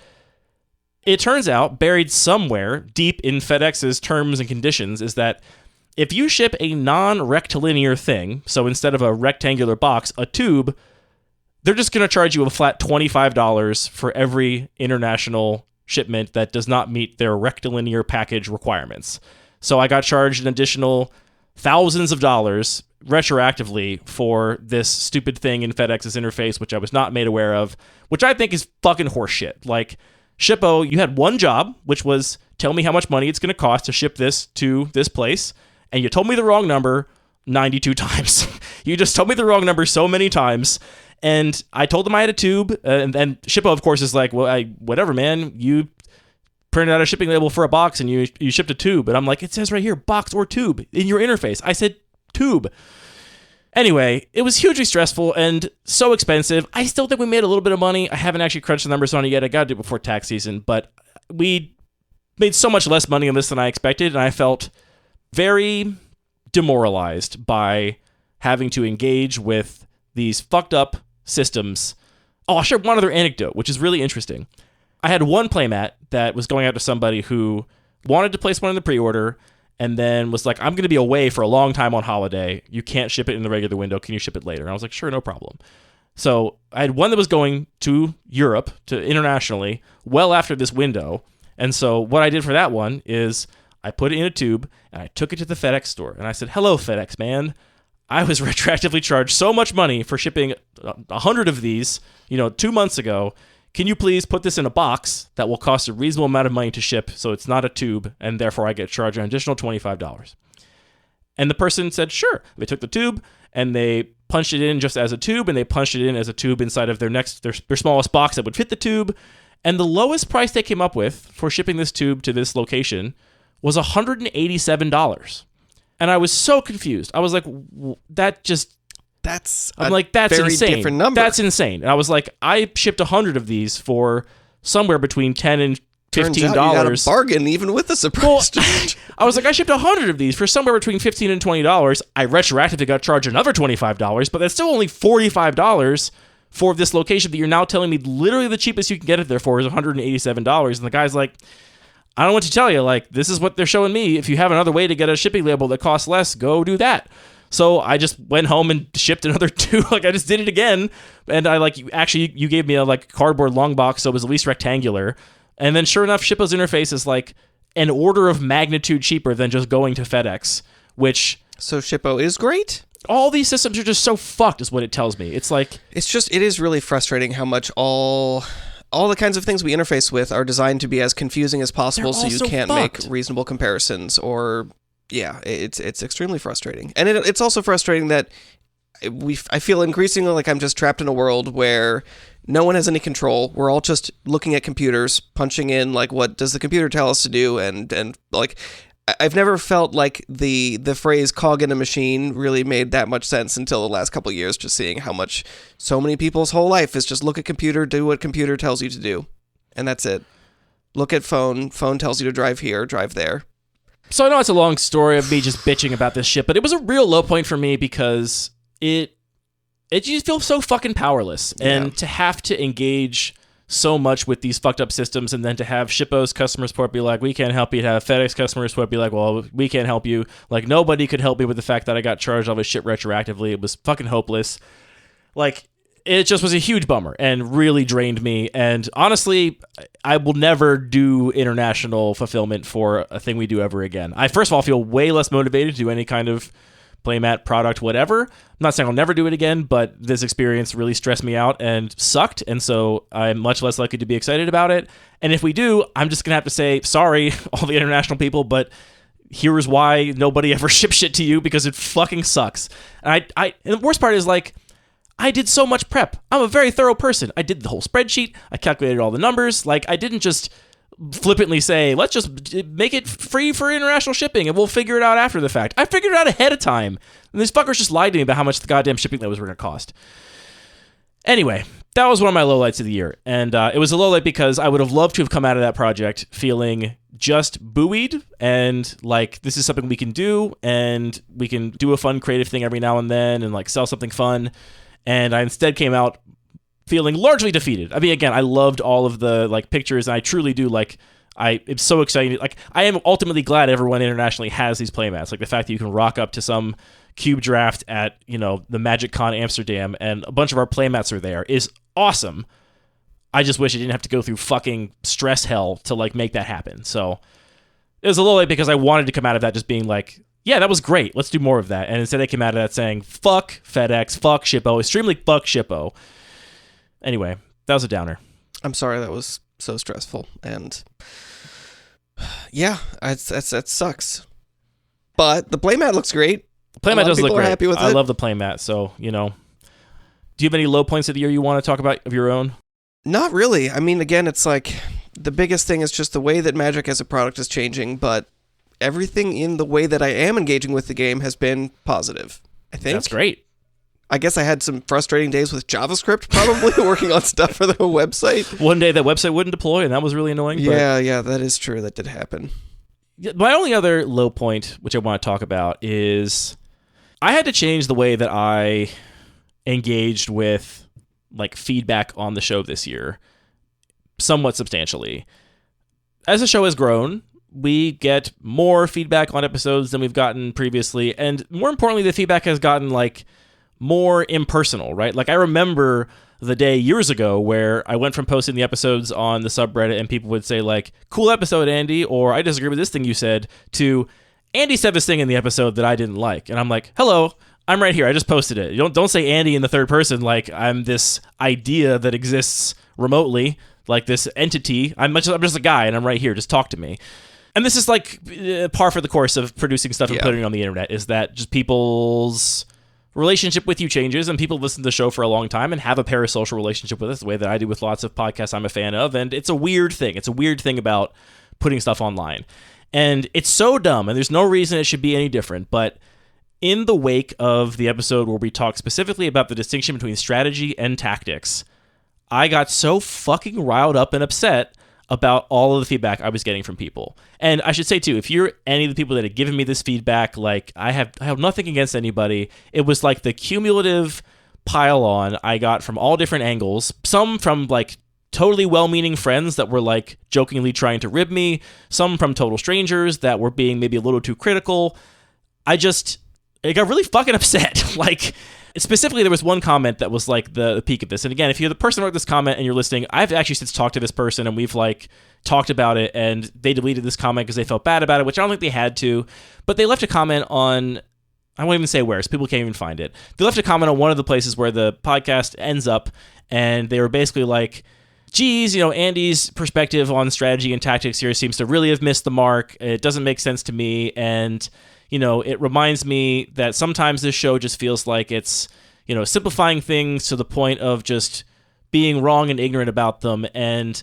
It turns out, buried somewhere deep in FedEx's terms and conditions, is that if you ship a non-rectilinear thing, so instead of a rectangular box, a tube, they're just going to charge you a flat $25 for every international shipment that does not meet their rectilinear package requirements. So I got charged an additional thousands of dollars retroactively for this stupid thing in FedEx's interface, which I was not made aware of, which I think is fucking horseshit. Like, Shippo, you had one job, which was tell me how much money it's going to cost to ship this to this place, and you told me the wrong number 92 times. You just told me the wrong number so many times, and I told them I had a tube, and Shippo, of course, is like, well, whatever, man, you printed out a shipping label for a box, and you shipped a tube, and I'm like, it says right here, box or tube, in your interface. I said tube. Anyway, it was hugely stressful and so expensive. I still think we made a little bit of money. I haven't actually crunched the numbers on it yet. I got to do it before tax season, but we made so much less money on this than I expected, and I felt very demoralized by having to engage with these fucked up systems. Oh, I'll share one other anecdote, which is really interesting. I had one playmat that was going out to somebody who wanted to place one in the pre-order and then was like, I'm going to be away for a long time on holiday. You can't ship it in the regular window. Can you ship it later? And I was like, sure, no problem. So I had one that was going to Europe, to internationally, well after this window. And so what I did for that one is I put it in a tube and I took it to the FedEx store. And I said, hello, FedEx man. I was retroactively charged so much money for shipping 100 of these, 2 months ago. Can you please put this in a box that will cost a reasonable amount of money to ship so it's not a tube, and therefore I get charged an additional $25? And the person said, sure. They took the tube, and they punched it in just as a tube, and they punched it in as a tube inside of their smallest box that would fit the tube. And the lowest price they came up with for shipping this tube to this location was $187. And I was so confused. I was like, that's very insane. Different number. That's insane. And I was like, I shipped 100 of these for somewhere between $10 and $15. Turns out you got a bargain even with the surprise charge. I was like, I shipped 100 of these for somewhere between $15 and $20. I retroactively got charged another $25, but that's still only $45 for this location that you're now telling me literally the cheapest you can get it there for is $187. And the guy's like, I don't know what to tell you. Like, this is what they're showing me. If you have another way to get a shipping label that costs less, go do that. So I just went home and shipped another 2. Like, I just did it again. And you gave me a cardboard long box, so it was at least rectangular. And then sure enough, Shippo's interface is like an order of magnitude cheaper than just going to FedEx, which... So Shippo is great? All these systems are just so fucked is what it tells me. It's like... it is really frustrating how much all the kinds of things we interface with are designed to be as confusing as possible so you can't make reasonable comparisons or... Yeah, it's extremely frustrating. And it's also frustrating that I feel increasingly like I'm just trapped in a world where no one has any control. We're all just looking at computers, punching in, like, what does the computer tell us to do? And like, I've never felt like the phrase cog in a machine really made that much sense until the last couple of years, just seeing how much so many people's whole life is just look at computer, do what computer tells you to do. And that's it. Look at phone tells you to drive here, drive there. So I know it's a long story of me just bitching about this shit, but it was a real low point for me because it just feels so fucking powerless. And to have to engage so much with these fucked up systems and then to have Shippo's customer support be like, we can't help you, to have FedEx customer support be like, well, we can't help you. Like, nobody could help me with the fact that I got charged all this shit retroactively. It was fucking hopeless. Like, it just was a huge bummer and really drained me. And honestly, I will never do international fulfillment for a thing we do ever again. I, first of all, feel way less motivated to do any kind of Playmat product, whatever. I'm not saying I'll never do it again, but this experience really stressed me out and sucked. And so I'm much less likely to be excited about it. And if we do, I'm just going to have to say, sorry, all the international people, but here's why nobody ever ships shit to you, because it fucking sucks. And and the worst part is, like, I did so much prep. I'm a very thorough person. I did the whole spreadsheet. I calculated all the numbers. Like, I didn't just flippantly say, let's just make it free for international shipping and we'll figure it out after the fact. I figured it out ahead of time. And these fuckers just lied to me about how much the goddamn shipping labels were going to cost. Anyway, that was one of my lowlights of the year. And it was a lowlight because I would have loved to have come out of that project feeling just buoyed and like, this is something we can do and we can do a fun creative thing every now and then and like sell something fun. And I instead came out feeling largely defeated. I mean, again, I loved all of the like pictures, and I truly do like. It's so exciting. Like, I am ultimately glad everyone internationally has these playmats. Like the fact that you can rock up to some cube draft at the Magic Con Amsterdam, and a bunch of our playmats are there is awesome. I just wish I didn't have to go through fucking stress hell to like make that happen. So it was a little late because I wanted to come out of that just being like, yeah, that was great. Let's do more of that. And instead they came out of that saying, fuck FedEx, fuck Shippo, extremely fuck Shippo. Anyway, that was a downer. I'm sorry that was so stressful. And yeah, that sucks. But the playmat looks great. Playmat does look great. Happy with I it. love the playmat. So, do you have any low points of the year you want to talk about of your own? Not really. I mean, again, it's like the biggest thing is just the way that Magic as a product is changing, but everything in the way that I am engaging with the game has been positive, I think. That's great. I guess I had some frustrating days with JavaScript, probably, working on stuff for the website. One day that website wouldn't deploy, and that was really annoying. Yeah, that is true. That did happen. My only other low point, which I want to talk about, is I had to change the way that I engaged with feedback on the show this year somewhat substantially. As the show has grown, we get more feedback on episodes than we've gotten previously, and more importantly, the feedback has gotten more impersonal, right? I remember the day years ago where I went from posting the episodes on the subreddit and people would say cool episode, Andy, or I disagree with this thing you said, to Andy said this thing in the episode that I didn't like. And I'm like, hello, I'm right here. I just posted it. Don't say Andy in the third person like I'm this idea that exists remotely, like this entity. I'm just a guy and I'm right here. Just talk to me. And this is par for the course of producing stuff and putting it on the internet, is that just people's relationship with you changes, and people listen to the show for a long time and have a parasocial relationship with us the way that I do with lots of podcasts I'm a fan of. And it's a weird thing. It's a weird thing about putting stuff online. And it's so dumb, and there's no reason it should be any different. But in the wake of the episode where we talk specifically about the distinction between strategy and tactics, I got so fucking riled up and upset about all of the feedback I was getting from people. And I should say too, if you're any of the people that had given me this feedback, I have nothing against anybody. It was the cumulative pile on I got from all different angles. Some from totally well-meaning friends that were jokingly trying to rib me. Some from total strangers that were being maybe a little too critical. I got really fucking upset. Specifically, there was one comment that was the peak of this. And again, if you're the person who wrote this comment and you're listening, I've actually since talked to this person and we've talked about it, and they deleted this comment because they felt bad about it, which I don't think they had to. But they left a comment on, I won't even say where, so people can't even find it. They left a comment on one of the places where the podcast ends up, and they were basically geez, Andy's perspective on strategy and tactics here seems to really have missed the mark. It doesn't make sense to me, and it reminds me that sometimes this show just feels like it's, simplifying things to the point of just being wrong and ignorant about them. And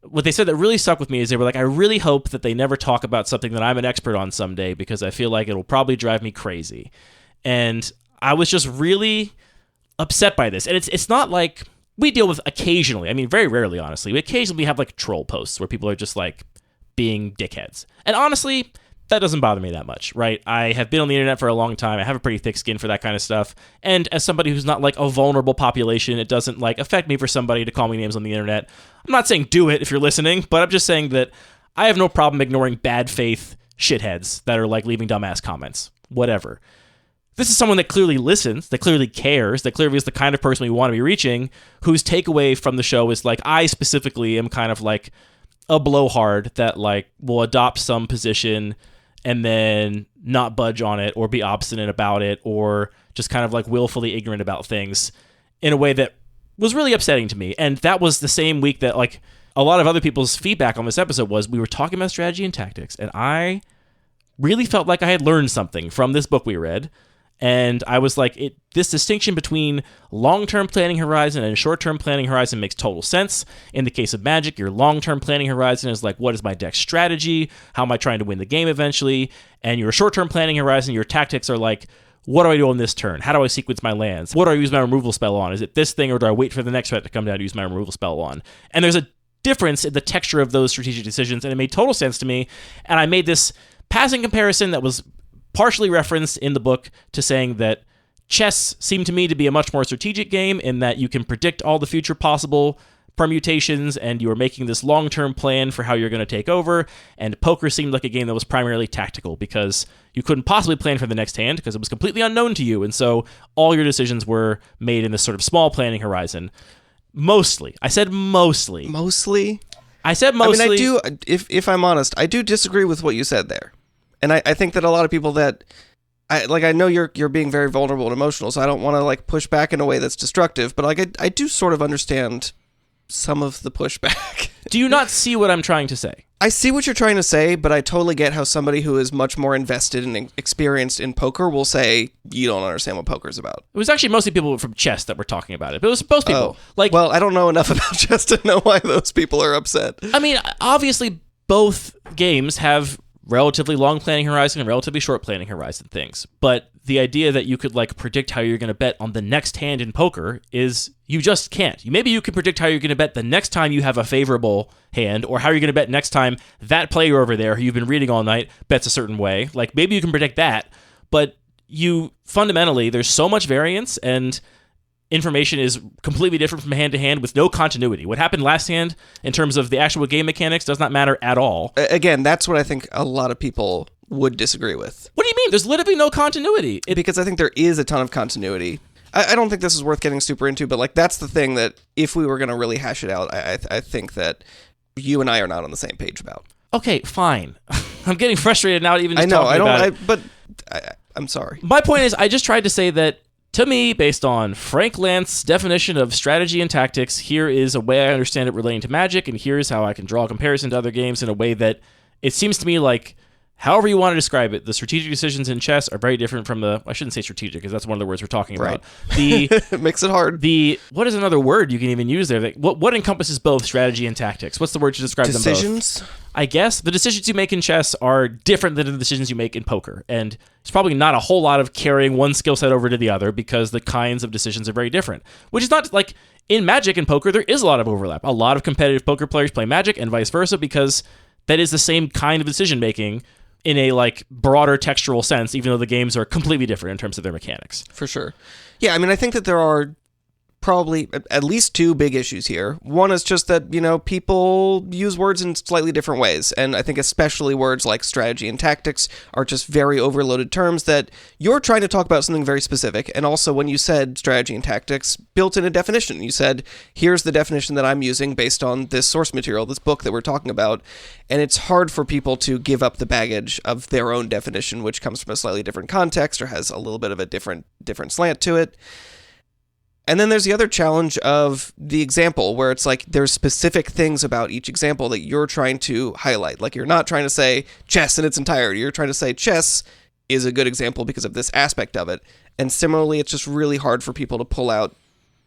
what they said that really stuck with me is they were I really hope that they never talk about something that I'm an expert on someday, because I feel like it'll probably drive me crazy. And I was just really upset by this. And it's not we deal with occasionally, I mean, very rarely, honestly. We occasionally have troll posts where people are just being dickheads. And honestly, that doesn't bother me that much, right? I have been on the internet for a long time. I have a pretty thick skin for that kind of stuff. And as somebody who's not a vulnerable population, it doesn't affect me for somebody to call me names on the internet. I'm not saying do it if you're listening, but I'm just saying that I have no problem ignoring bad faith shitheads that are leaving dumbass comments. Whatever. This is someone that clearly listens, that clearly cares, that clearly is the kind of person we want to be reaching, whose takeaway from the show is I specifically am kind of a blowhard that will adopt some position and then not budge on it or be obstinate about it or just kind of willfully ignorant about things in a way that was really upsetting to me. And that was the same week that a lot of other people's feedback on this episode was we were talking about strategy and tactics, and I really felt like I had learned something from this book we read. And I was this distinction between long-term planning horizon and short-term planning horizon makes total sense. In the case of Magic, your long-term planning horizon is what is my deck strategy? How am I trying to win the game eventually? And your short-term planning horizon, your tactics are what do I do on this turn? How do I sequence my lands? What do I use my removal spell on? Is it this thing, or do I wait for the next threat to come down to use my removal spell on? And there's a difference in the texture of those strategic decisions, and it made total sense to me. And I made this passing comparison that was partially referenced in the book to saying that chess seemed to me to be a much more strategic game in that you can predict all the future possible permutations and you are making this long-term plan for how you're going to take over, and poker seemed like a game that was primarily tactical because you couldn't possibly plan for the next hand because it was completely unknown to you, and so all your decisions were made in this sort of small planning horizon. Mostly. I said mostly. Mostly? I said mostly. I mean, I do, if I'm honest, I do disagree with what you said there. And I think that a lot of people that I know you're being very vulnerable and emotional, so I don't want to like push back in a way that's destructive, but like I do sort of understand some of the pushback. Do you not see what I'm trying to say? I see what you're trying to say, but I totally get how somebody who is much more invested and experienced in poker will say, you don't understand what poker's about. It was actually mostly people from chess that were talking about it, but it was most people. Well, I don't know enough about chess to know why those people are upset. I mean, obviously, both games have relatively long planning horizon and relatively short planning horizon things. But the idea that you could like predict how you're going to bet on the next hand in poker is you just can't. Maybe you can predict how you're going to bet the next time you have a favorable hand, or how you're going to bet next time that player over there who you've been reading all night bets a certain way. Like maybe you can predict that, but you fundamentally, there's so much variance and information is completely different from hand to hand with no continuity. What happened last hand in terms of the actual game mechanics does not matter at all. Again, that's what I think a lot of people would disagree with. What do you mean? There's literally no continuity. Because I think there is a ton of continuity. I don't think this is worth getting super into, but like that's the thing that if we were going to really hash it out, I think that you and I are not on the same page about. Okay, fine. I'm getting frustrated now even just talking about it. But I'm sorry. My point is, I just tried to say that to me, based on Frank Lance's definition of strategy and tactics, here is a way I understand it relating to Magic, and here's how I can draw a comparison to other games in a way that it seems to me like, however you want to describe it, the strategic decisions in chess are very different from the, I shouldn't say strategic because that's one of the words we're talking about. It makes it hard. What is another word you can even use there? What encompasses both strategy and tactics? What's the word to describe them both? Decisions? I guess the decisions you make in chess are different than the decisions you make in poker. And it's probably not a whole lot of carrying one skill set over to the other because the kinds of decisions are very different. Which is not like in Magic and poker, there is a lot of overlap. A lot of competitive poker players play Magic and vice versa because that is the same kind of decision making in a like broader textural sense, even though the games are completely different in terms of their mechanics. For sure. Yeah, I mean, I think that there are probably at least two big issues here. One is just that, people use words in slightly different ways. And I think especially words like strategy and tactics are just very overloaded terms that you're trying to talk about something very specific. And also when you said strategy and tactics, built in a definition. You said, here's the definition that I'm using based on this source material, this book that we're talking about. And it's hard for people to give up the baggage of their own definition, which comes from a slightly different context or has a little bit of a different slant to it. And then there's the other challenge of the example where it's like there's specific things about each example that you're trying to highlight. Like you're not trying to say chess in its entirety. You're trying to say chess is a good example because of this aspect of it. And similarly, it's just really hard for people to pull out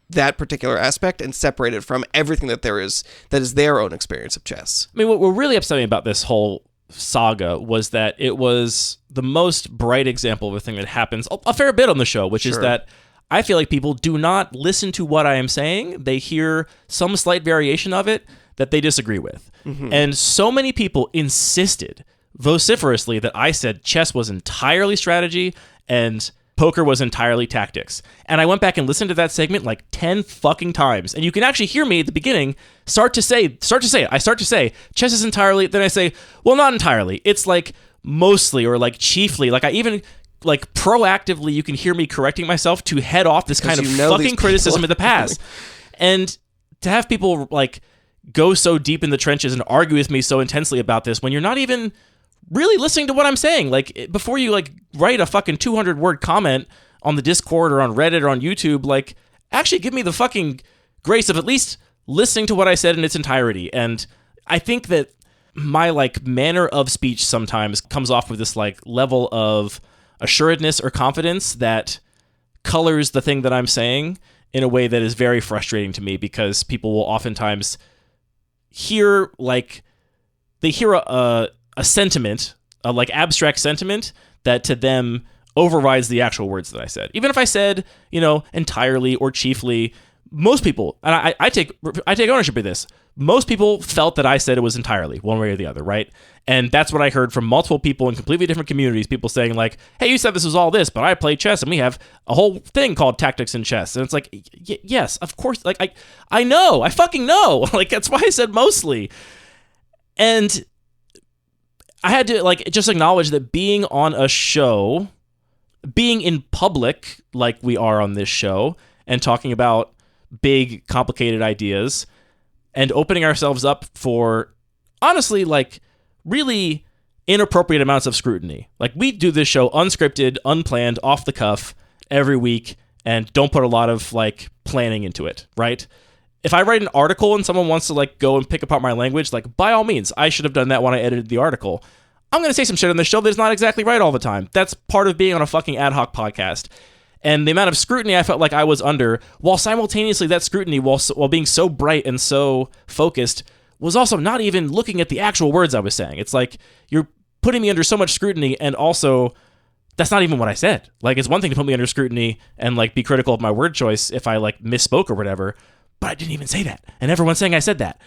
that particular aspect and separate it from everything that is their own experience of chess. I mean, what really upset me about this whole saga was that it was the most bright example of a thing that happens a fair bit on the show, which is that I feel like people do not listen to what I am saying. They hear some slight variation of it that they disagree with. Mm-hmm. And so many people insisted vociferously that I said chess was entirely strategy and poker was entirely tactics. And I went back and listened to that segment like 10 fucking times. And you can actually hear me at the beginning start to say it. I start to say chess is entirely, then I say, well, not entirely. It's like mostly or like chiefly. Like I even like proactively, you can hear me correcting myself to head off this kind of fucking criticism of the past. And to have people like go so deep in the trenches and argue with me so intensely about this when you're not even really listening to what I'm saying. Like before you like write a fucking 200 word comment on the Discord or on Reddit or on YouTube, like actually give me the fucking grace of at least listening to what I said in its entirety. And I think that my like manner of speech sometimes comes off with this like level of assuredness or confidence that colors the thing that I'm saying in a way that is very frustrating to me because people will oftentimes hear like they hear a sentiment, a like abstract sentiment that to them overrides the actual words that I said. Even if I said, entirely or chiefly, most people, and I take ownership of this, most people felt that I said it was entirely, one way or the other, right? And that's what I heard from multiple people in completely different communities, people saying like, hey, you said this was all this, but I play chess and we have a whole thing called tactics in chess. And it's like, yes, of course. Like, I fucking know. Like, that's why I said mostly. And I had to like just acknowledge that being on a show, being in public like we are on this show and talking about big, complicated ideas and opening ourselves up for, honestly, like, really inappropriate amounts of scrutiny. Like, we do this show unscripted, unplanned, off the cuff every week, and don't put a lot of like planning into it, right? If I write an article and someone wants to like go and pick apart my language, like, by all means, I should have done that when I edited the article. I'm going to say some shit on the show that's not exactly right all the time. That's part of being on a fucking ad hoc podcast. And the amount of scrutiny I felt like I was under, while simultaneously that scrutiny, while being so bright and so focused, was also not even looking at the actual words I was saying. It's like, you're putting me under so much scrutiny, and also, that's not even what I said. Like, it's one thing to put me under scrutiny and like be critical of my word choice if I like misspoke or whatever, but I didn't even say that. And everyone's saying I said that.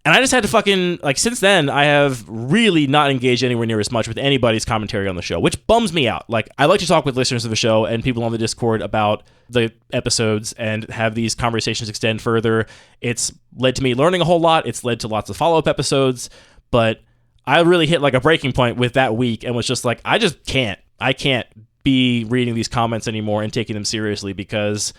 And I just had to fucking, like, since then, I have really not engaged anywhere near as much with anybody's commentary on the show, which bums me out. Like, I like to talk with listeners of the show and people on the Discord about the episodes and have these conversations extend further. It's led to me learning a whole lot. It's led to lots of follow-up episodes. But I really hit, like, a breaking point with that week and was just like, I can't be reading these comments anymore and taking them seriously, because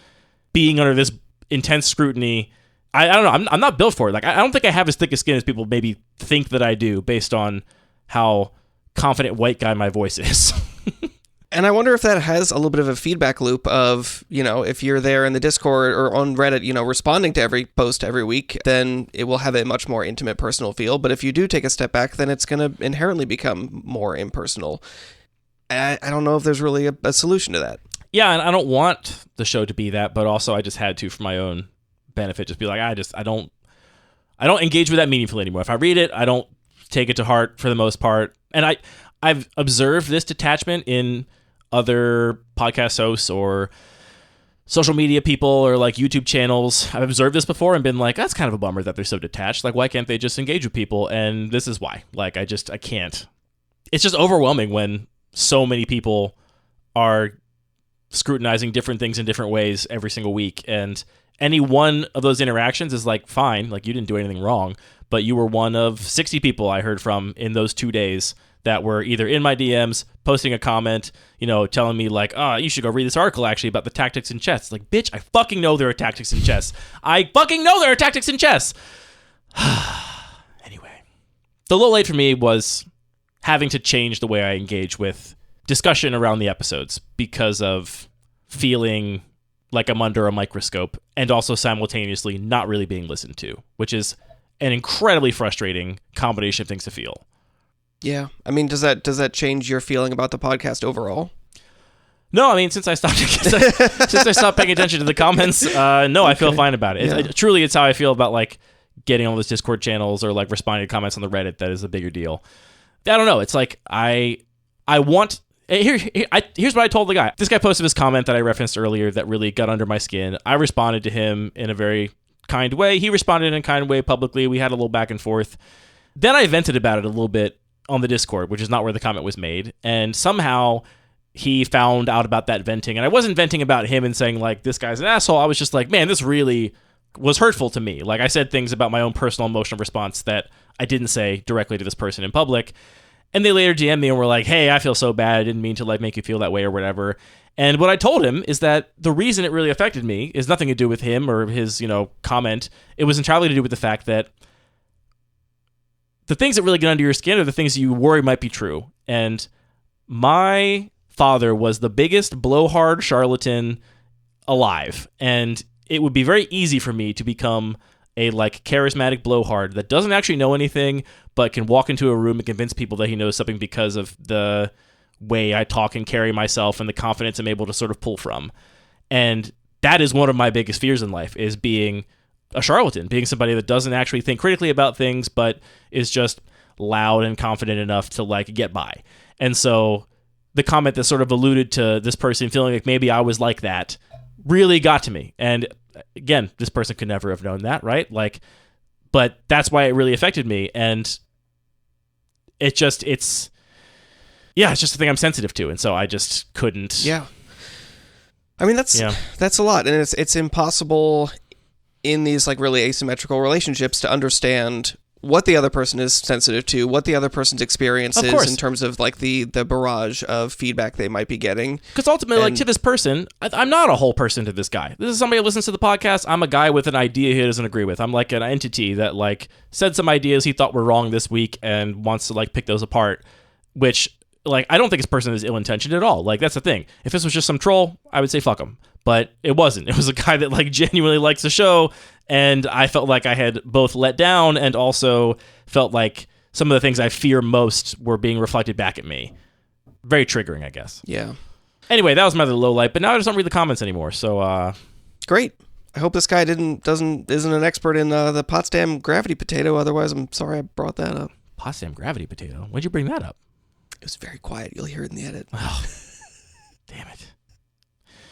being under this intense scrutiny, I don't know. I'm not built for it. Like, I don't think I have as thick a skin as people maybe think that I do, based on how confident white guy my voice is. And I wonder if that has a little bit of a feedback loop of, you know, if you're there in the Discord or on Reddit, you know, responding to every post every week, then it will have a much more intimate, personal feel. But if you do take a step back, then it's going to inherently become more impersonal. I don't know if there's really a solution to that. Yeah, and I don't want the show to be that, but also I just had to, for my own benefit, just be like, I don't engage with that meaningfully anymore. If I read it, I don't take it to heart for the most part. And I've observed this detachment in other podcast hosts or social media people or like YouTube channels. I've observed this before and been like, that's kind of a bummer that they're so detached. Like, why can't they just engage with people? And this is why. Like, I can't. It's just overwhelming when so many people are scrutinizing different things in different ways every single week, and any one of those interactions is like, fine, like, you didn't do anything wrong, but you were one of 60 people I heard from in those 2 days that were either in my DMs, posting a comment, you know, telling me like, you should go read this article actually about the tactics in chess. Like, bitch, I fucking know there are tactics in chess. I fucking know there are tactics in chess. Anyway, the low light for me was having to change the way I engage with discussion around the episodes because of feeling like I'm under a microscope and also simultaneously not really being listened to, which is an incredibly frustrating combination of things to feel. Yeah. I mean, does that change your feeling about the podcast overall? No, I mean, since I stopped paying attention to the comments, no, I feel fine about it. Yeah. Truly, it's how I feel about like getting all those Discord channels or like responding to comments on the Reddit that is a bigger deal. I don't know. It's like I want. Here's what I told the guy. This guy posted this comment that I referenced earlier that really got under my skin. I responded to him in a very kind way. He responded in a kind way publicly. We had a little back and forth. Then I vented about it a little bit on the Discord, which is not where the comment was made. And somehow he found out about that venting. And I wasn't venting about him and saying, like, this guy's an asshole. I was just like, man, this really was hurtful to me. Like, I said things about my own personal emotional response that I didn't say directly to this person in public. And they later DM'd me and were like, hey, I feel so bad. I didn't mean to like make you feel that way or whatever. And what I told him is that the reason it really affected me is nothing to do with him or his, you know, comment. It was entirely to do with the fact that the things that really get under your skin are the things you worry might be true. And my father was the biggest blowhard charlatan alive. And it would be very easy for me to become a like charismatic blowhard that doesn't actually know anything, but can walk into a room and convince people that he knows something because of the way I talk and carry myself and the confidence I'm able to sort of pull from. And that is one of my biggest fears in life, is being a charlatan, being somebody that doesn't actually think critically about things, but is just loud and confident enough to like get by. And so the comment that sort of alluded to this person feeling like maybe I was like that really got to me. And again, this person could never have known that, right? Like, but that's why it really affected me. And it's just a thing I'm sensitive to. And so I just couldn't. Yeah. I mean, that's a lot. And it's impossible in these like really asymmetrical relationships to understand what the other person is sensitive to, what the other person's experience is in terms of like the barrage of feedback they might be getting. Because ultimately, like, to this person, I'm not a whole person to this guy. This is somebody who listens to the podcast. I'm a guy with an idea he doesn't agree with. I'm like an entity that like said some ideas he thought were wrong this week and wants to like pick those apart. which, like, I don't think this person is ill-intentioned at all. Like, that's the thing. If this was just some troll, I would say fuck him. But it wasn't. It was a guy that, like, genuinely likes the show, and I felt like I had both let down and also felt like some of the things I fear most were being reflected back at me. Very triggering, I guess. Yeah. Anyway, that was my other low light, but now I just don't read the comments anymore, so, Great. I hope this guy isn't an expert in the Potsdam gravity potato. Otherwise, I'm sorry I brought that up. Potsdam gravity potato? When'd you bring that up? It was very quiet. You'll hear it in the edit. Oh, damn it.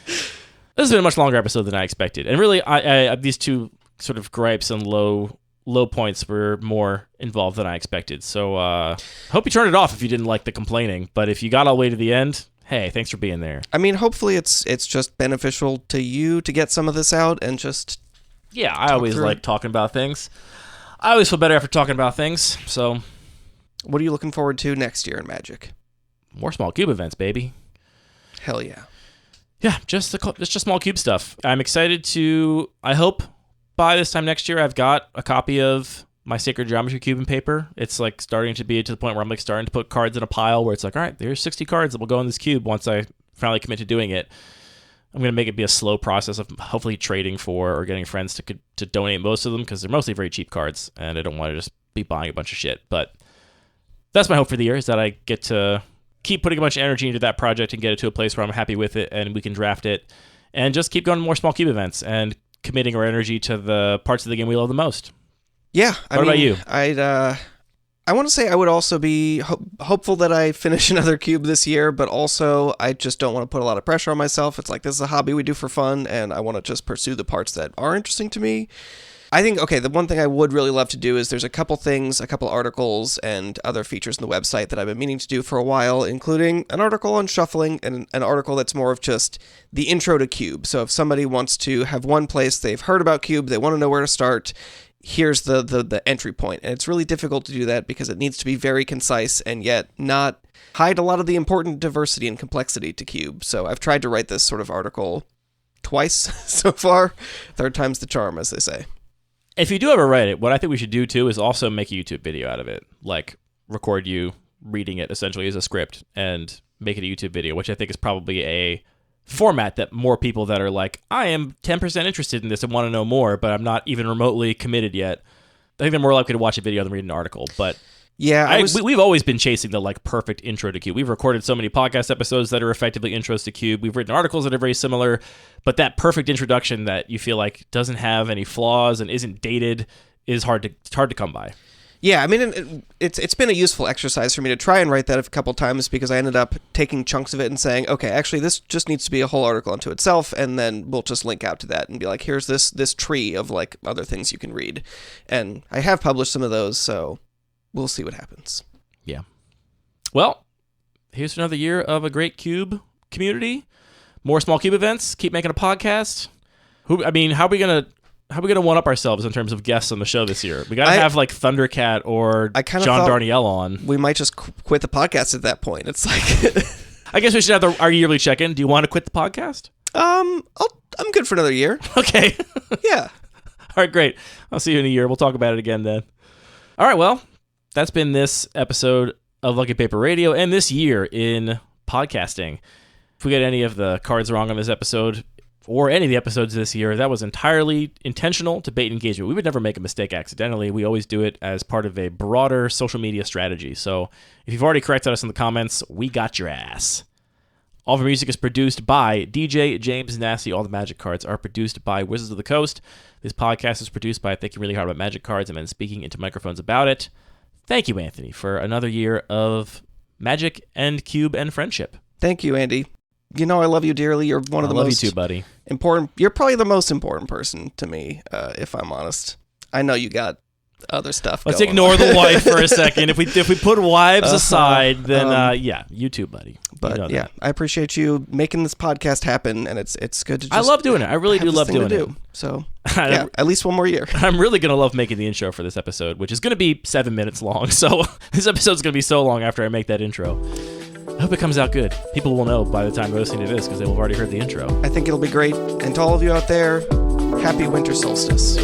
This has been a much longer episode than I expected. And really, I these two sort of gripes and low points were more involved than I expected. So hope you turned it off if you didn't like the complaining. But if you got all the way to the end, hey, thanks for being there. I mean, hopefully it's just beneficial to you to get some of this out and just... Yeah, I always like talking about things. I always feel better after talking about things. So what are you looking forward to next year in Magic? more small cube events, baby. Hell yeah. Yeah, just small cube stuff. I'm excited to, I hope by this time next year I've got a copy of my Sacred Geometry Cube in paper. It's like starting to be to the point where I'm like starting to put cards in a pile where it's like, all right, there's 60 cards that will go in this cube once I finally commit to doing it. I'm going to make it be a slow process of hopefully trading for or getting friends to donate most of them because they're mostly very cheap cards and I don't want to just be buying a bunch of shit. But that's my hope for the year, is that I get to keep putting a bunch of energy into that project and get it to a place where I'm happy with it and we can draft it and just keep going to more small cube events and committing our energy to the parts of the game we love the most. Yeah. What about you? I want to say I would also be hopeful that I finish another cube this year, but also I just don't want to put a lot of pressure on myself. It's like, this is a hobby we do for fun, and I want to just pursue the parts that are interesting to me. I think, okay, the one thing I would really love to do is there's a couple articles and other features in the website that I've been meaning to do for a while, including an article on shuffling and an article that's more of just the intro to Cube. So if somebody wants to have one place they've heard about Cube, they want to know where to start, here's the entry point. And it's really difficult to do that because it needs to be very concise and yet not hide a lot of the important diversity and complexity to Cube. So I've tried to write this sort of article twice so far. Third time's the charm, as they say. If you do ever write it, what I think we should do too is also make a YouTube video out of it. Like record you reading it essentially as a script and make it a YouTube video, which I think is probably a format that more people that are like, I am 10% interested in this and want to know more, but I'm not even remotely committed yet. I think they're more likely to watch a video than read an article. But yeah, we've always been chasing the like perfect intro to Cube. We've recorded so many podcast episodes that are effectively intros to Cube. We've written articles that are very similar, but that perfect introduction that you feel like doesn't have any flaws and isn't dated is hard to come by. Yeah, I mean, it's been a useful exercise for me to try and write that a couple times because I ended up taking chunks of it and saying, okay, actually, this just needs to be a whole article unto itself, and then we'll just link out to that and be like, here's this tree of like other things you can read. And I have published some of those, so we'll see what happens. Yeah. Well, here's another year of a great Cube community. More small Cube events. Keep making a podcast. How are we gonna one up ourselves in terms of guests on the show this year? We gotta have like Thundercat or John Darnielle on. We might just quit the podcast at that point. It's like I guess we should have our yearly check-in. Do you want to quit the podcast? I'm good for another year. Okay. Yeah. All right, great. I'll see you in a year. We'll talk about it again then. All right, well, that's been this episode of Lucky Paper Radio and this year in podcasting. If we get any of the cards wrong on this episode or any of the episodes this year, that was entirely intentional to bait engagement. We would never make a mistake accidentally. We always do it as part of a broader social media strategy. So if you've already corrected us in the comments, we got your ass. All of our music is produced by DJ James Nasty. All the Magic cards are produced by Wizards of the Coast. This podcast is produced by Thinking Really Hard About Magic Cards and then speaking into microphones about it. Thank you, Anthony, for another year of magic and cube and friendship. Thank you, Andy. You know I love you dearly. You're one of the most... I love you too, buddy. Important. You're probably the most important person to me, if I'm honest. I know you got other stuff Let's going ignore on. the wife for a second. If we put wives aside, then yeah, you too, buddy. But you know yeah, that. I appreciate you making this podcast happen, and it's good to just I love doing it. I really have do this love thing to doing it. do. So yeah, at least one more year. I'm really going to love making the intro for this episode, which is going to be 7 minutes long. So this episode's going to be so long after I make that intro. I hope it comes out good. People will know by the time they're listening to this because they will have already heard the intro. I think it'll be great. And to all of you out there, happy winter solstice.